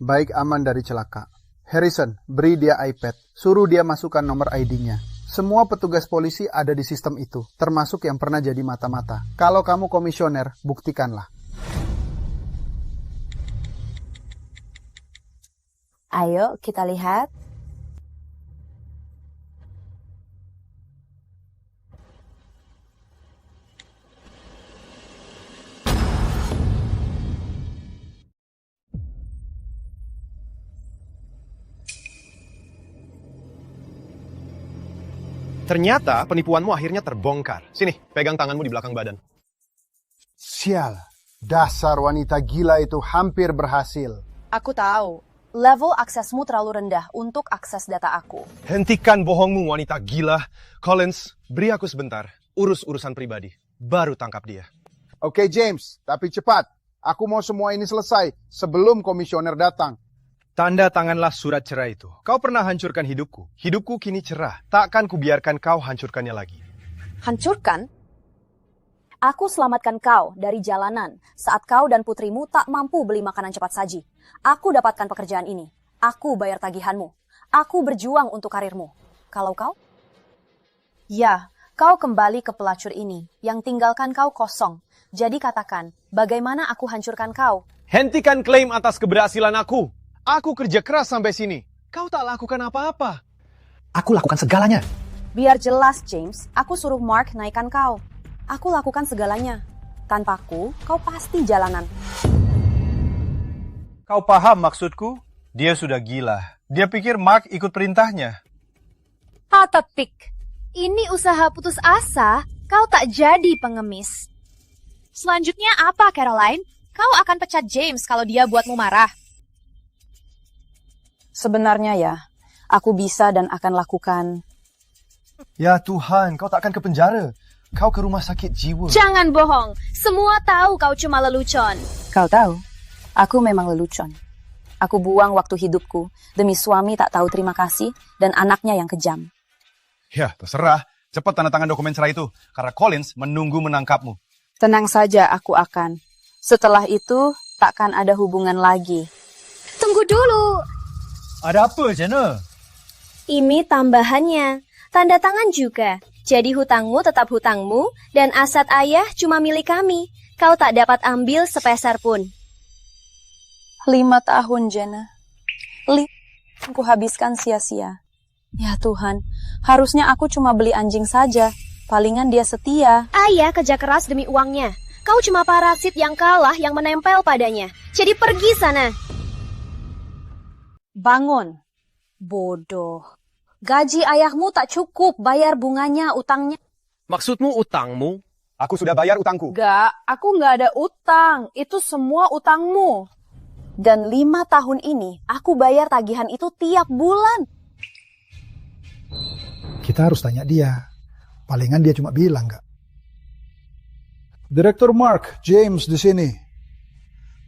Baik aman dari celaka. Harrison, beri dia iPad. Suruh dia masukkan nomor ID-nya. Semua petugas polisi ada di sistem itu, termasuk yang pernah jadi mata-mata. Kalau kamu komisioner, buktikanlah. Ayo, kita lihat. Ternyata penipuanmu akhirnya terbongkar. Sini, pegang tanganmu di belakang badan. Sial, dasar wanita gila itu hampir berhasil. Aku tahu, level aksesmu terlalu rendah untuk akses data aku. Hentikan bohongmu, wanita gila. Collins, beri aku sebentar. Urus urusan pribadi. Baru tangkap dia. Oke, James, tapi cepat. Aku mau semua ini selesai sebelum komisioner datang. Tanda tanganlah surat cerai itu. Kau pernah hancurkan hidupku. Hidupku kini cerah. Takkan kubiarkan kau hancurkannya lagi. Hancurkan? Aku selamatkan kau dari jalanan saat kau dan putrimu tak mampu beli makanan cepat saji. Aku dapatkan pekerjaan ini. Aku bayar tagihanmu. Aku berjuang untuk karirmu. Kalau kau? Ya, kau kembali ke pelacur ini yang tinggalkan kau kosong. Jadi katakan, bagaimana aku hancurkan kau? Hentikan klaim atas keberhasilan aku. Aku kerja keras sampai sini. Kau tak lakukan apa-apa. Aku lakukan segalanya. Biar jelas, James, aku suruh Mark naikkan kau. Aku lakukan segalanya. Tanpaku, kau pasti jalanan. Kau paham maksudku? Dia sudah gila. Dia pikir Mark ikut perintahnya. Patepik. Ini usaha putus asa. Kau tak jadi pengemis. Selanjutnya apa, Caroline? Kau akan pecat James kalau dia buatmu marah. Sebenarnya ya, aku bisa dan akan lakukan. Ya Tuhan, kau tak akan ke penjara. Kau ke rumah sakit jiwa. Jangan bohong. Semua tahu kau cuma lelucon. Kau tahu, aku memang lelucon. Aku buang waktu hidupku demi suami tak tahu terima kasih dan anaknya yang kejam. Ya, terserah. Cepat tanda tangan dokumen cerai itu. Karena Collins menunggu menangkapmu. Tenang saja, aku akan. Setelah itu, takkan ada hubungan lagi. Tunggu dulu. Ada apa, Jenna? Ini tambahannya. Tanda tangan juga. Jadi hutangmu tetap hutangmu, dan aset ayah cuma milik kami. Kau tak dapat ambil sepeser pun. 5 tahun, Jenna. Aku habiskan sia-sia. Ya Tuhan, harusnya aku cuma beli anjing saja. Palingan dia setia. Ayah kerja keras demi uangnya. Kau cuma parasit yang kalah yang menempel padanya. Jadi pergi sana. Bangun. Bodoh. Gaji ayahmu tak cukup bayar bunganya, utangnya. Maksudmu utangmu? Aku sudah bayar utangku. Aku nggak ada utang. Itu semua utangmu. Dan 5 tahun ini, aku bayar tagihan itu tiap bulan. Kita harus tanya dia. Palingan dia cuma bilang nggak. Direktur Mark, James di sini.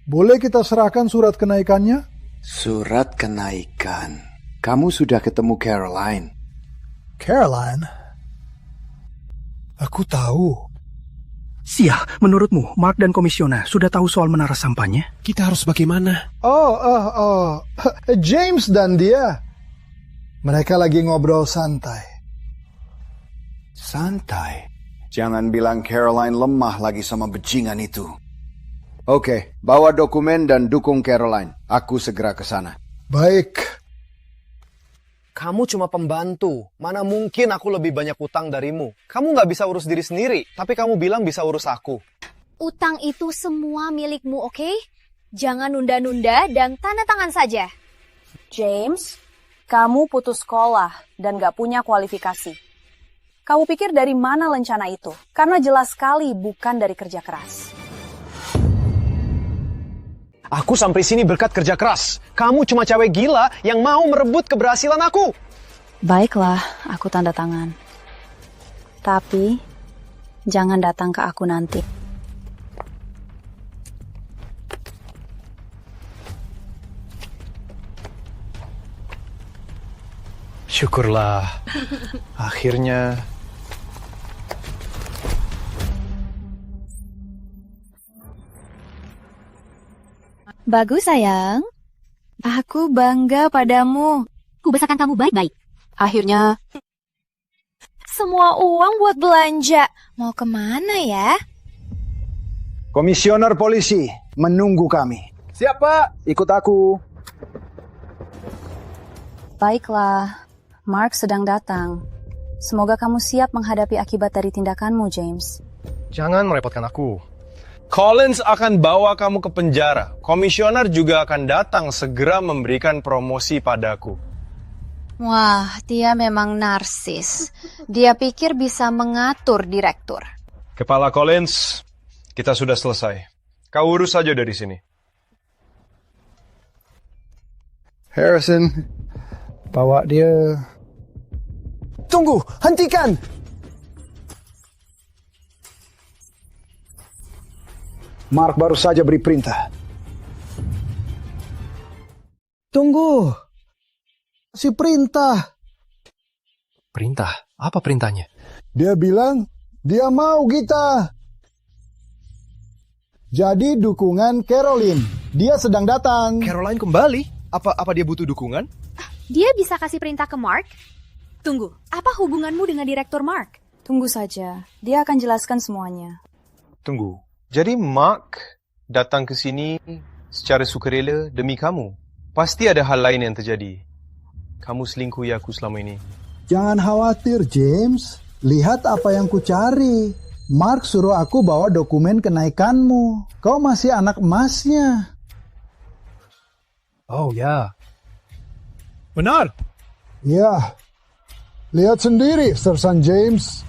Boleh kita serahkan surat kenaikannya? Surat kenaikan. Kamu sudah ketemu Caroline. Caroline? Aku tahu. Sia, menurutmu Mark dan komisioner sudah tahu soal menara sampahnya? Kita harus bagaimana? James dan dia. Mereka lagi ngobrol santai. Santai? Jangan bilang Caroline lemah lagi sama bajingan itu. Oke, bawa dokumen dan dukung Caroline. Aku segera ke sana. Baik. Kamu cuma pembantu. Mana mungkin aku lebih banyak utang darimu. Kamu nggak bisa urus diri sendiri, tapi kamu bilang bisa urus aku. Utang itu semua milikmu, oke? Jangan nunda-nunda dan tanda tangan saja. James, kamu putus sekolah dan gak punya kualifikasi. Kamu pikir dari mana lencana itu? Karena jelas sekali bukan dari kerja keras. Aku sampai sini berkat kerja keras. Kamu cuma cewek gila yang mau merebut keberhasilan aku. Baiklah, aku tanda tangan. Tapi, jangan datang ke aku nanti. Syukurlah. Akhirnya... Bagus sayang. Aku bangga padamu. Kubesarkan kamu baik-baik. Akhirnya... Semua uang buat belanja. Mau kemana ya? Komisioner polisi menunggu kami. Siap, Pak. Ikut aku. Baiklah, Mark sedang datang. Semoga kamu siap menghadapi akibat dari tindakanmu, James. Jangan merepotkan aku. Collins akan bawa kamu ke penjara. Komisioner juga akan datang segera memberikan promosi padaku. Wah, dia memang narsis. Dia pikir bisa mengatur direktur. Kepala Collins, kita sudah selesai. Kau urus saja dari sini. Harrison, bawa dia. Tunggu, hentikan! Mark baru saja beri perintah. Tunggu. Si perintah. Perintah? Apa perintahnya? Dia bilang dia mau kita. Jadi dukungan Caroline. Dia sedang datang. Caroline kembali? Apa dia butuh dukungan? Dia bisa kasih perintah ke Mark? Tunggu, apa hubunganmu dengan Direktur Mark? Tunggu saja, dia akan jelaskan semuanya. Tunggu, jadi Mark datang ke sini secara sukarela demi kamu. Pasti ada hal lain yang terjadi. Kamu selingkuhi aku selama ini. Jangan khawatir, James. Lihat apa yang ku cari. Mark suruh aku bawa dokumen kenaikanmu. Kau masih anak emasnya. Oh ya. Benar. Ya. Lihat sendiri, Sersan James.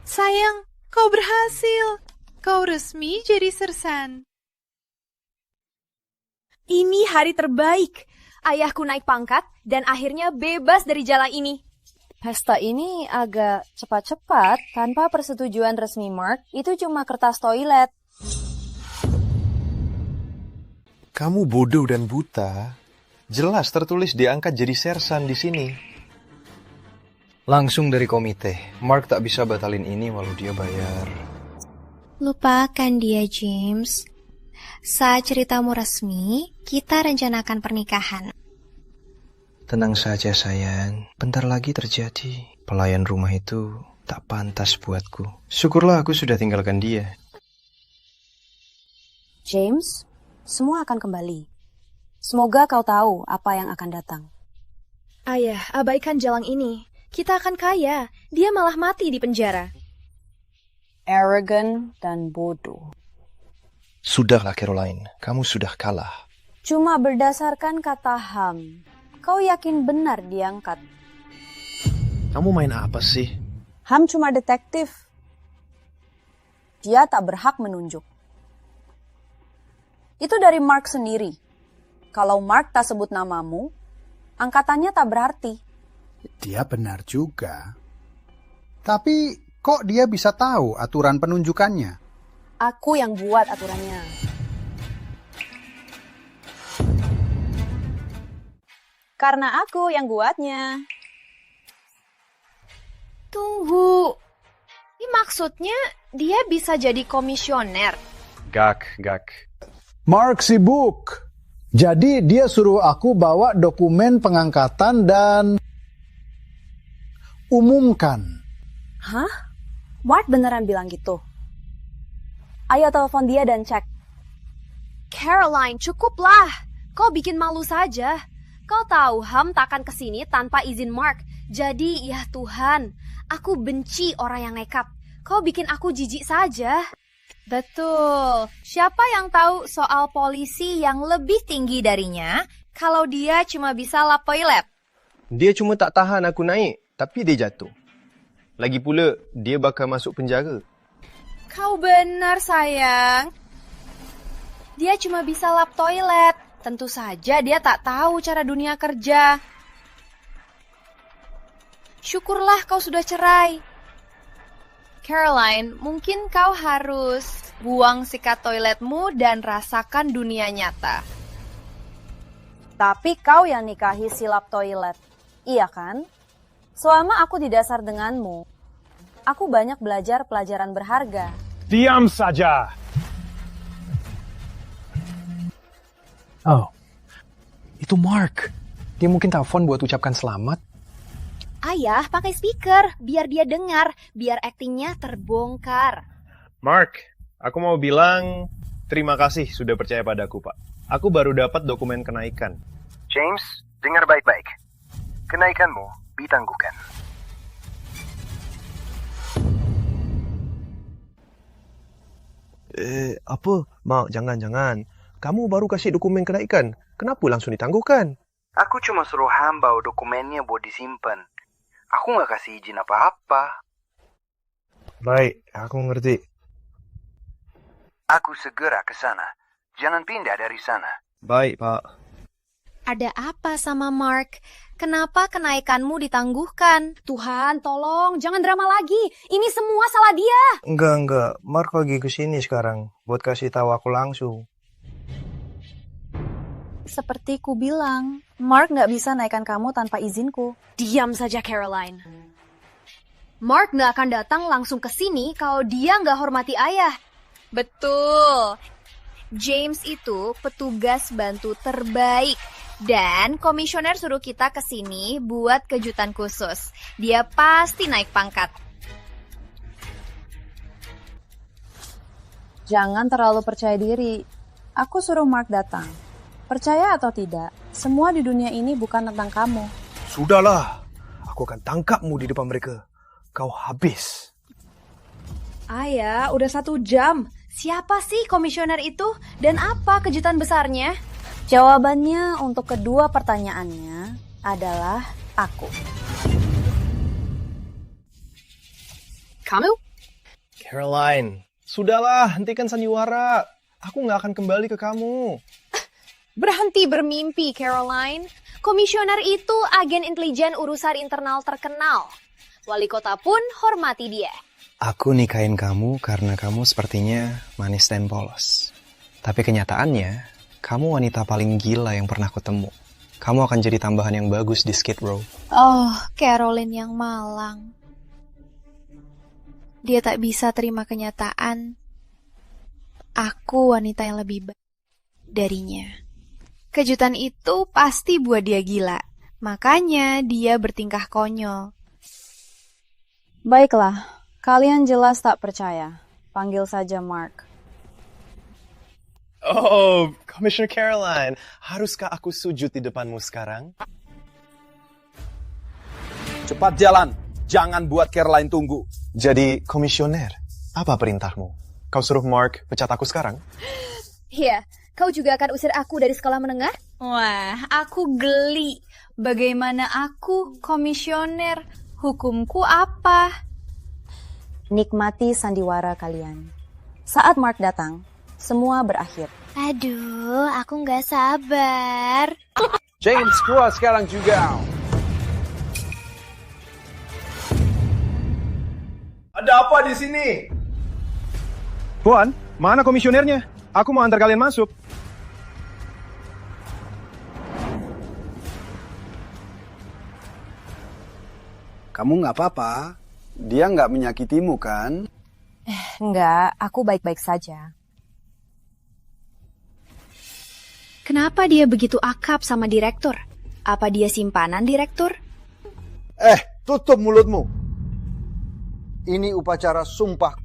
Sayang, kau berhasil. Kau resmi jadi sersan. Ini hari terbaik. Ayahku naik pangkat dan akhirnya bebas dari jala ini. Pesta ini agak cepat-cepat tanpa persetujuan resmi Mark. Itu cuma kertas toilet. Kamu bodoh dan buta. Jelas tertulis diangkat jadi sersan di sini. Langsung dari komite. Mark tak bisa batalin ini walau dia bayar. Lupakan dia, James. Saat ceritamu resmi, kita rencanakan pernikahan. Tenang saja sayang, bentar lagi terjadi. Pelayan rumah itu tak pantas buatku. Syukurlah aku sudah tinggalkan dia. James, semua akan kembali. Semoga kau tahu apa yang akan datang. Ayah, abaikan Jalang ini. Kita akan kaya. Dia malah mati di penjara. Arrogant dan bodoh. Sudahlah Caroline, kamu sudah kalah. Cuma berdasarkan kata Ham, kau yakin benar diangkat? Kamu main apa sih? Ham cuma detektif. Dia tak berhak menunjuk. Itu dari Mark sendiri. Kalau Mark tak sebut namamu, angkatannya tak berarti. Dia benar juga. Tapi kok dia bisa tahu aturan penunjukannya? Aku yang buat aturannya. Karena aku yang buatnya. Tunggu. Ini maksudnya dia bisa jadi komisioner. Gak. Mark sibuk. Jadi dia suruh aku bawa dokumen pengangkatan dan umumkan. Hah? Mark beneran bilang gitu? Ayo telepon dia dan cek. Caroline, cukuplah. Kau bikin malu saja. Kau tahu Ham takkan kesini tanpa izin Mark. Jadi, ya Tuhan, aku benci orang yang nekat. Kau bikin aku jijik saja. Betul. Siapa yang tahu soal polisi yang lebih tinggi darinya kalau dia cuma bisa lap toilet? Dia cuma tak tahan aku naik, tapi dia jatuh. Lagi pula, dia bakal masuk penjara. Kau benar, sayang. Dia cuma bisa lap toilet. Tentu saja dia tak tahu cara dunia kerja. Syukurlah kau sudah cerai. Caroline, mungkin kau harus buang sikat toiletmu dan rasakan dunia nyata. Tapi kau yang nikahi si lap toilet, iya kan? Selama aku didasar denganmu, aku banyak belajar pelajaran berharga. Diam saja. Oh, itu Mark. Dia mungkin telepon buat ucapkan selamat. Ayah, pakai speaker, biar dia dengar, biar aktingnya terbongkar. Mark, aku mau bilang terima kasih sudah percaya padaku, Pak. Aku baru dapat dokumen kenaikan. James, dengar baik-baik. Kenaikanmu ditangguhkan. Apa? Mark, jangan. Kamu baru kasih dokumen kenaikan. Kenapa langsung ditangguhkan? Aku cuma suruh Ham bawa dokumennya buat disimpan. Aku nggak kasih izin apa-apa. Baik, aku ngerti. Aku segera ke sana. Jangan pindah dari sana. Baik, Pak. Ada apa sama Mark? Kenapa kenaikanmu ditangguhkan? Tuhan, tolong, jangan drama lagi. Ini semua salah dia. Enggak. Mark lagi kesini sekarang. Buat kasih tahu aku langsung. Seperti ku bilang, Mark nggak bisa naikkan kamu tanpa izinku. Diam saja, Caroline. Mark nggak akan datang langsung ke sini kalau dia nggak hormati ayah. Betul. James itu petugas bantu terbaik. Dan komisioner suruh kita ke sini buat kejutan khusus. Dia pasti naik pangkat. Jangan terlalu percaya diri. Aku suruh Mark datang. Percaya atau tidak, semua di dunia ini bukan tentang kamu. Sudahlah, aku akan tangkapmu di depan mereka. Kau habis. Ayah, udah 1 jam. Siapa sih komisioner itu? Dan apa kejutan besarnya? Jawabannya untuk kedua pertanyaannya adalah aku. Kamu? Caroline, sudahlah, hentikan sandiwara. Aku nggak akan kembali ke kamu. Berhenti bermimpi, Caroline. Komisioner itu agen intelijen urusan internal terkenal. Wali kota pun hormati dia. Aku nikahin kamu karena kamu sepertinya manis dan polos. Tapi kenyataannya, kamu wanita paling gila yang pernah kutemu. Kamu akan jadi tambahan yang bagus di Skid Row. Oh, Caroline yang malang. Dia tak bisa terima kenyataan. Aku wanita yang lebih baik darinya. Kejutan itu pasti buat dia gila. Makanya dia bertingkah konyol. Baiklah, kalian jelas tak percaya. Panggil saja Mark. Oh, Commissioner Caroline, haruskah aku sujud di depanmu sekarang? Cepat jalan, jangan buat Caroline tunggu. Jadi, komisioner, apa perintahmu? Kau suruh Mark pecat aku sekarang? Iya, kau juga akan usir aku dari sekolah menengah? Wah, aku geli. Bagaimana aku, komisioner? Hukumku apa? Nikmati sandiwara kalian. Saat Mark datang, semua berakhir. Aduh, aku nggak sabar. James, keluar sekarang juga. Ada apa di sini? Tuan, mana komisionernya? Aku mau antar kalian masuk. Kamu nggak apa-apa? Dia nggak menyakitimu kan? Enggak, aku baik-baik saja. Kenapa dia begitu akrab sama direktur? Apa dia simpanan direktur? Tutup mulutmu. Ini upacara sumpah.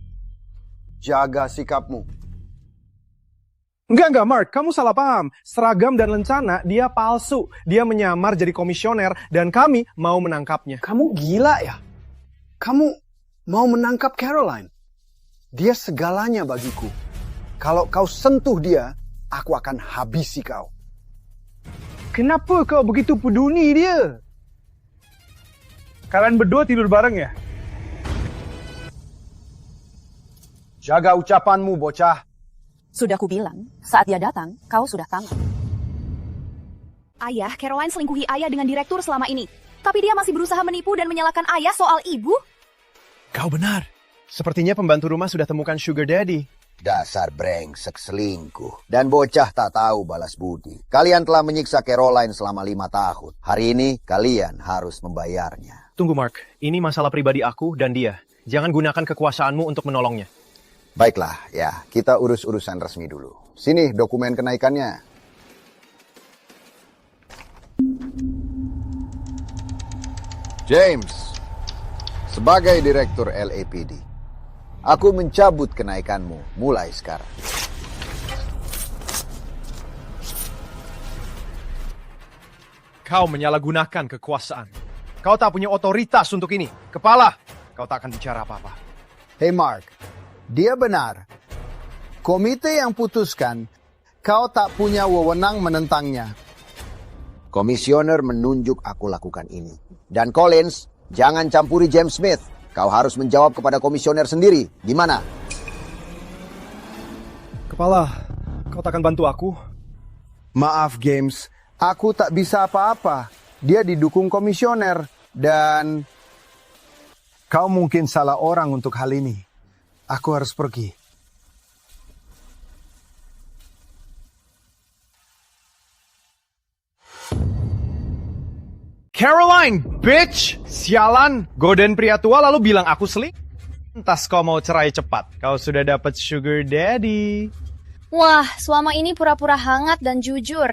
Jaga sikapmu. Enggak, Mark. Kamu salah paham. Seragam dan lencana, dia palsu. Dia menyamar jadi komisioner, dan kami mau menangkapnya. Kamu gila ya? Kamu mau menangkap Caroline? Dia segalanya bagiku. Kalau kau sentuh dia, aku akan habisi kau. Kenapa kau begitu peduli dia? Kalian berdua tidur bareng ya? Jaga ucapanmu, bocah. Sudah kubilang, saat dia datang, kau sudah tamat. Ayah, Caroline selingkuhi ayah dengan direktur selama ini. Tapi dia masih berusaha menipu dan menyalahkan ayah soal ibu. Kau benar. Sepertinya pembantu rumah sudah temukan sugar daddy. Dasar brengsek selingkuh. Dan bocah tak tahu balas budi. Kalian telah menyiksa Caroline selama 5 tahun. Hari ini kalian harus membayarnya. Tunggu Mark, ini masalah pribadi aku dan dia. Jangan gunakan kekuasaanmu untuk menolongnya. Baiklah, ya, kita urus urusan resmi dulu. Sini dokumen kenaikannya. James, sebagai direktur LAPD, aku mencabut kenaikanmu mulai sekarang. Kau menyalahgunakan kekuasaan. Kau tak punya otoritas untuk ini. Kepala, kau tak akan bicara apa-apa. Hey Mark, dia benar. Komite yang putuskan, kau tak punya wewenang menentangnya. Komisioner menunjuk aku lakukan ini. Dan Collins, jangan campuri James Smith. Kau harus menjawab kepada komisioner sendiri. Gimana? Kepala, kau tak akan bantu aku? Maaf James, aku tak bisa apa-apa. Dia didukung komisioner. Dan kau mungkin salah orang untuk hal ini. Aku harus pergi. Caroline, bitch! Sialan, godain pria tua lalu bilang aku seling. Entas kau mau cerai cepat. Kau sudah dapat sugar daddy. Wah, selama ini pura-pura hangat dan jujur.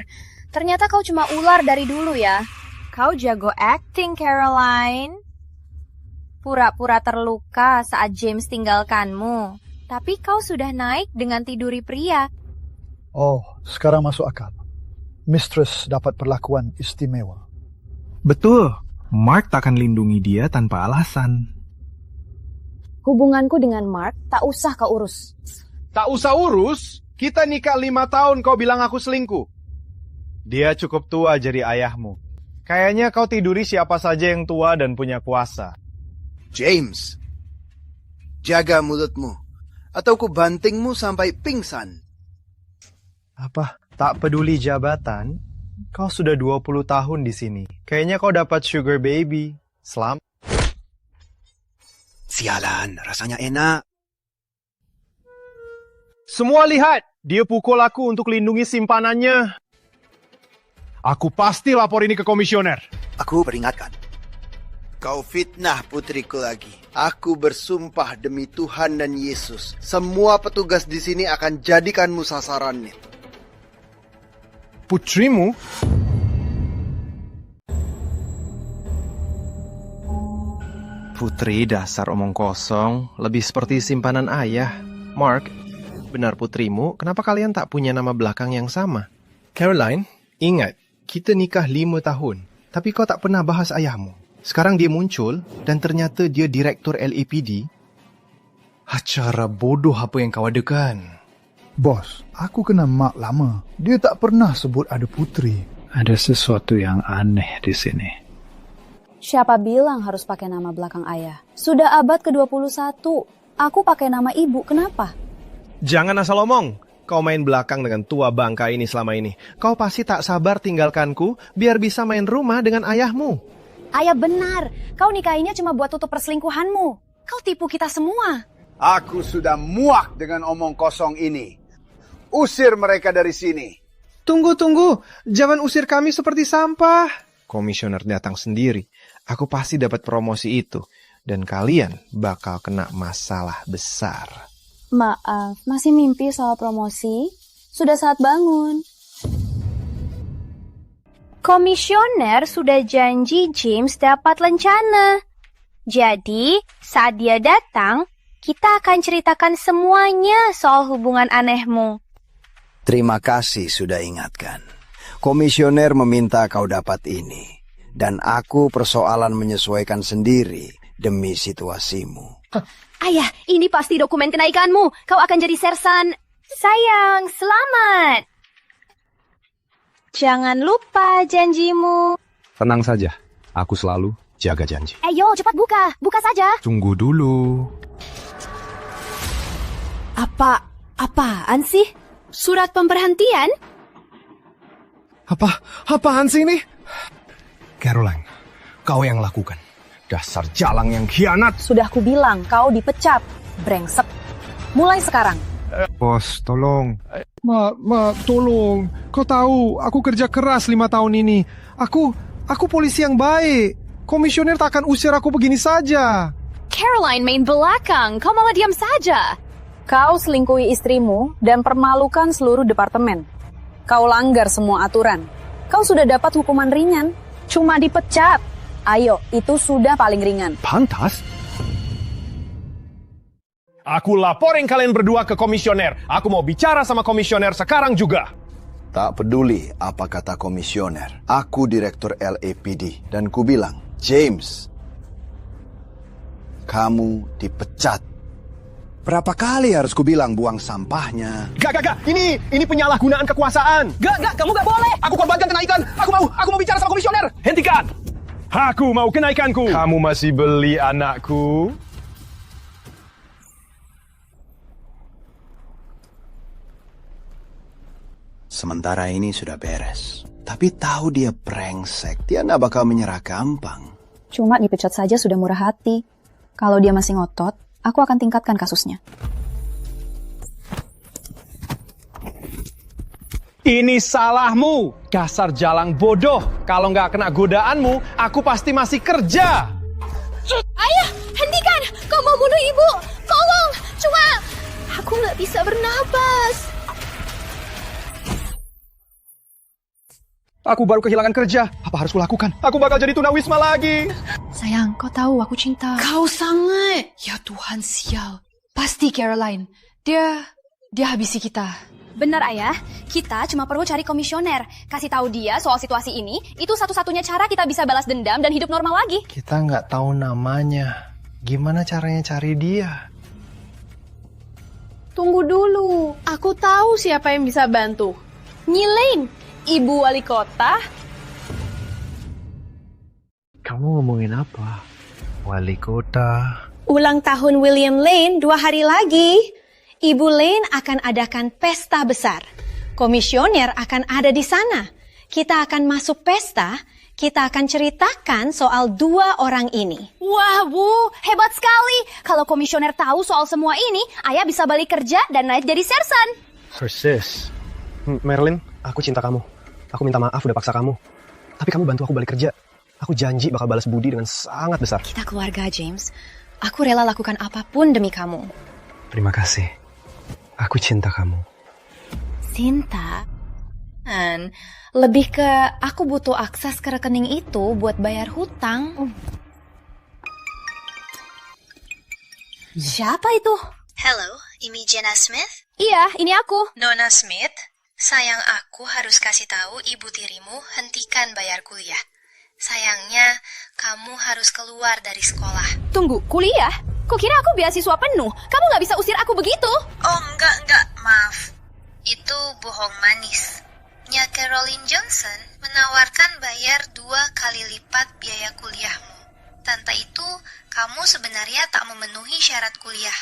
Ternyata kau cuma ular dari dulu ya. Kau jago acting, Caroline. Pura-pura terluka saat James tinggalkanmu. Tapi kau sudah naik dengan tiduri pria. Oh, sekarang masuk akal. Mistress dapat perlakuan istimewa. Betul, Mark tak akan lindungi dia tanpa alasan. Hubunganku dengan Mark tak usah kau urus. Tak usah urus? Kita nikah 5 tahun kau bilang aku selingkuh. Dia cukup tua jadi ayahmu. Kayaknya kau tiduri siapa saja yang tua dan punya kuasa. James, jaga mulutmu. Atau ku bantingmu sampai pingsan. Apa? Tak peduli jabatan? Kau sudah 20 tahun di sini. Kayaknya kau dapat sugar baby. Selamat. Sialan, rasanya enak. Semua lihat, dia pukul aku untuk lindungi simpanannya. Aku pasti lapor ini ke komisioner. Aku peringatkan. Kau fitnah putriku lagi. Aku bersumpah demi Tuhan dan Yesus. Semua petugas di sini akan jadikanmu sasarannya. Putrimu? Putri, dasar omong kosong, lebih seperti simpanan ayah. Mark, benar putrimu, kenapa kalian tak punya nama belakang yang sama? Caroline, ingat, kita nikah 5 tahun, tapi kau tak pernah bahas ayahmu. Sekarang dia muncul, dan ternyata dia direktur LAPD. Acara bodoh apa yang kau adakan? Bos, aku kenal Mak lama. Dia tak pernah sebut ada putri. Ada sesuatu yang aneh di sini. Siapa bilang harus pakai nama belakang ayah? Sudah abad ke-21. Aku pakai nama ibu, kenapa? Jangan asal omong. Kau main belakang dengan tua bangka ini selama ini. Kau pasti tak sabar tinggalkanku biar bisa main rumah dengan ayahmu. Ayah benar, kau nikahinya cuma buat tutup perselingkuhanmu. Kau tipu kita semua. Aku sudah muak dengan omong kosong ini. Usir mereka dari sini. Tunggu. Jangan usir kami seperti sampah. Komisioner datang sendiri. Aku pasti dapat promosi itu. Dan kalian bakal kena masalah besar. Maaf, masih mimpi soal promosi? Sudah saat bangun. Komisioner sudah janji James dapat lencana. Jadi, saat dia datang, kita akan ceritakan semuanya soal hubungan anehmu. Terima kasih sudah ingatkan. Komisioner meminta kau dapat ini. Dan aku persoalan menyesuaikan sendiri demi situasimu. Ayah, ini pasti dokumen kenaikanmu. Kau akan jadi sersan. Sayang, selamat. Jangan lupa janjimu. Tenang saja, aku selalu jaga janji. Ayo, cepat buka. Buka saja. Tunggu dulu. Apaan sih? Surat pemberhentian? Apaan sih ini? Caroline, kau yang lakukan. Dasar jalang yang khianat. Sudah kubilang, kau dipecat. Brengsek. Mulai sekarang. Bos, tolong. Ma, tolong. Kau tahu, aku kerja keras 5 tahun ini. Aku polisi yang baik. Komisioner tak akan usir aku begini saja. Caroline main belakang, kau malah diam saja. Kau selingkuhi istrimu dan permalukan seluruh departemen. Kau langgar semua aturan. Kau sudah dapat hukuman ringan. Cuma dipecat. Ayo, itu sudah paling ringan. Pantas. Aku laporin kalian berdua ke komisioner. Aku mau bicara sama komisioner sekarang juga. Tak peduli apa kata komisioner. Aku direktur LAPD. Dan ku bilang, James, kamu dipecat. Berapa kali harus ku bilang buang sampahnya? Gak. Ini penyalahgunaan kekuasaan. Gak, kamu gak boleh. Aku korbankan kenaikan. Aku mau bicara sama komisioner. Hentikan. Aku mau kenaikanku. Kamu masih beli anakku? Sementara ini sudah beres. Tapi tahu dia brengsek. Dia gak bakal menyerah gampang. Cuma dipecat saja sudah murah hati. Kalau dia masih ngotot, aku akan tingkatkan kasusnya. Ini salahmu, dasar jalang bodoh. Kalau nggak kena godaanmu, aku pasti masih kerja. Ayah, hentikan! Kau mau bunuh ibu! Tolong! Cuma, aku nggak bisa bernapas. Aku baru kehilangan kerja. Apa harus kulakukan? Aku bakal jadi tunawisma lagi. Sayang, kau tahu aku cinta. Kau sangat. Ya Tuhan, sial. Pasti Caroline. Dia habisi kita. Benar ayah, kita cuma perlu cari komisioner. Kasih tahu dia soal situasi ini, itu satu-satunya cara kita bisa balas dendam dan hidup normal lagi. Kita nggak tahu namanya. Gimana caranya cari dia? Tunggu dulu, aku tahu siapa yang bisa bantu. Nyiling, ibu wali kota. Kamu ngomongin apa? Wali kota. Ulang tahun William Lane 2 hari lagi. Ibu Lane akan adakan pesta besar. Komisioner akan ada di sana. Kita akan masuk pesta, kita akan ceritakan soal 2 orang ini. Wah, Bu, hebat sekali. Kalau komisioner tahu soal semua ini, ayah bisa balik kerja dan naik jadi sersan. Persis. Marilyn, aku cinta kamu. Aku minta maaf udah paksa kamu. Tapi kamu bantu aku balik kerja. Aku janji bakal balas budi dengan sangat besar. Kita keluarga, James. Aku rela lakukan apapun demi kamu. Terima kasih. Aku cinta kamu. Cinta? Lebih ke aku butuh akses ke rekening itu buat bayar hutang. Siapa itu? Hello, ini Jenna Smith? Iya, ini aku. Nona Smith, sayang aku harus kasih tahu ibu tirimu hentikan bayar kuliah. Sayangnya, kamu harus keluar dari sekolah. Tunggu, kuliah? Kukira aku beasiswa penuh. Kamu nggak bisa usir aku begitu. Oh, enggak, maaf. Itu bohong manis. Nya Caroline Johnson menawarkan bayar 2 kali lipat biaya kuliahmu. Tanpa itu, kamu sebenarnya tak memenuhi syarat kuliah.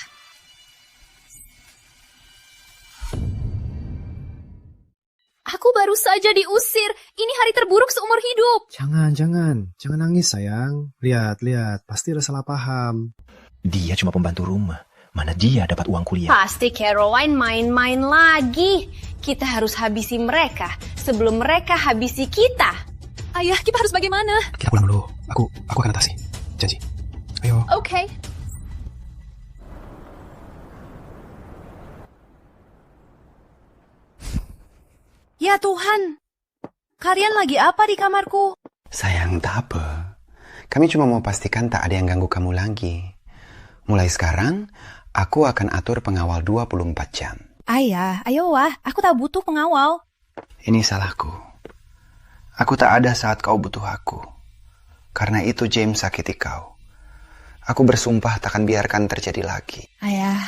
Aku baru saja diusir. Ini hari terburuk seumur hidup. Jangan nangis sayang. Lihat, pasti ada salah paham. Dia cuma pembantu rumah. Mana dia dapat uang kuliah? Pasti Caroline main-main lagi. Kita harus habisi mereka sebelum mereka habisi kita. Ayah, kita harus bagaimana? Kita pulang dulu. Aku akan atasi. Janji. Ayo. Oke. Ya Tuhan, kalian lagi apa di kamarku? Sayang, tak apa. Kami cuma mau pastikan tak ada yang ganggu kamu lagi. Mulai sekarang, aku akan atur pengawal 24 jam. Ayah, ayo wah, aku tak butuh pengawal. Ini salahku. Aku tak ada saat kau butuh aku. Karena itu James sakiti kau. Aku bersumpah takkan biarkan terjadi lagi. Ayah,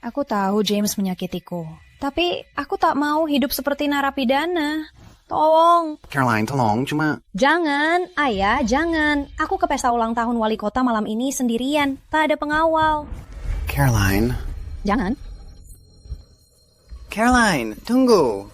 aku tahu James menyakitiku. Tapi aku tak mau hidup seperti narapidana. Tolong. Caroline, tolong, cuma... Jangan, ayah, jangan. Aku ke pesta ulang tahun wali kota malam ini sendirian. Tak ada pengawal. Caroline. Jangan. Caroline, tunggu.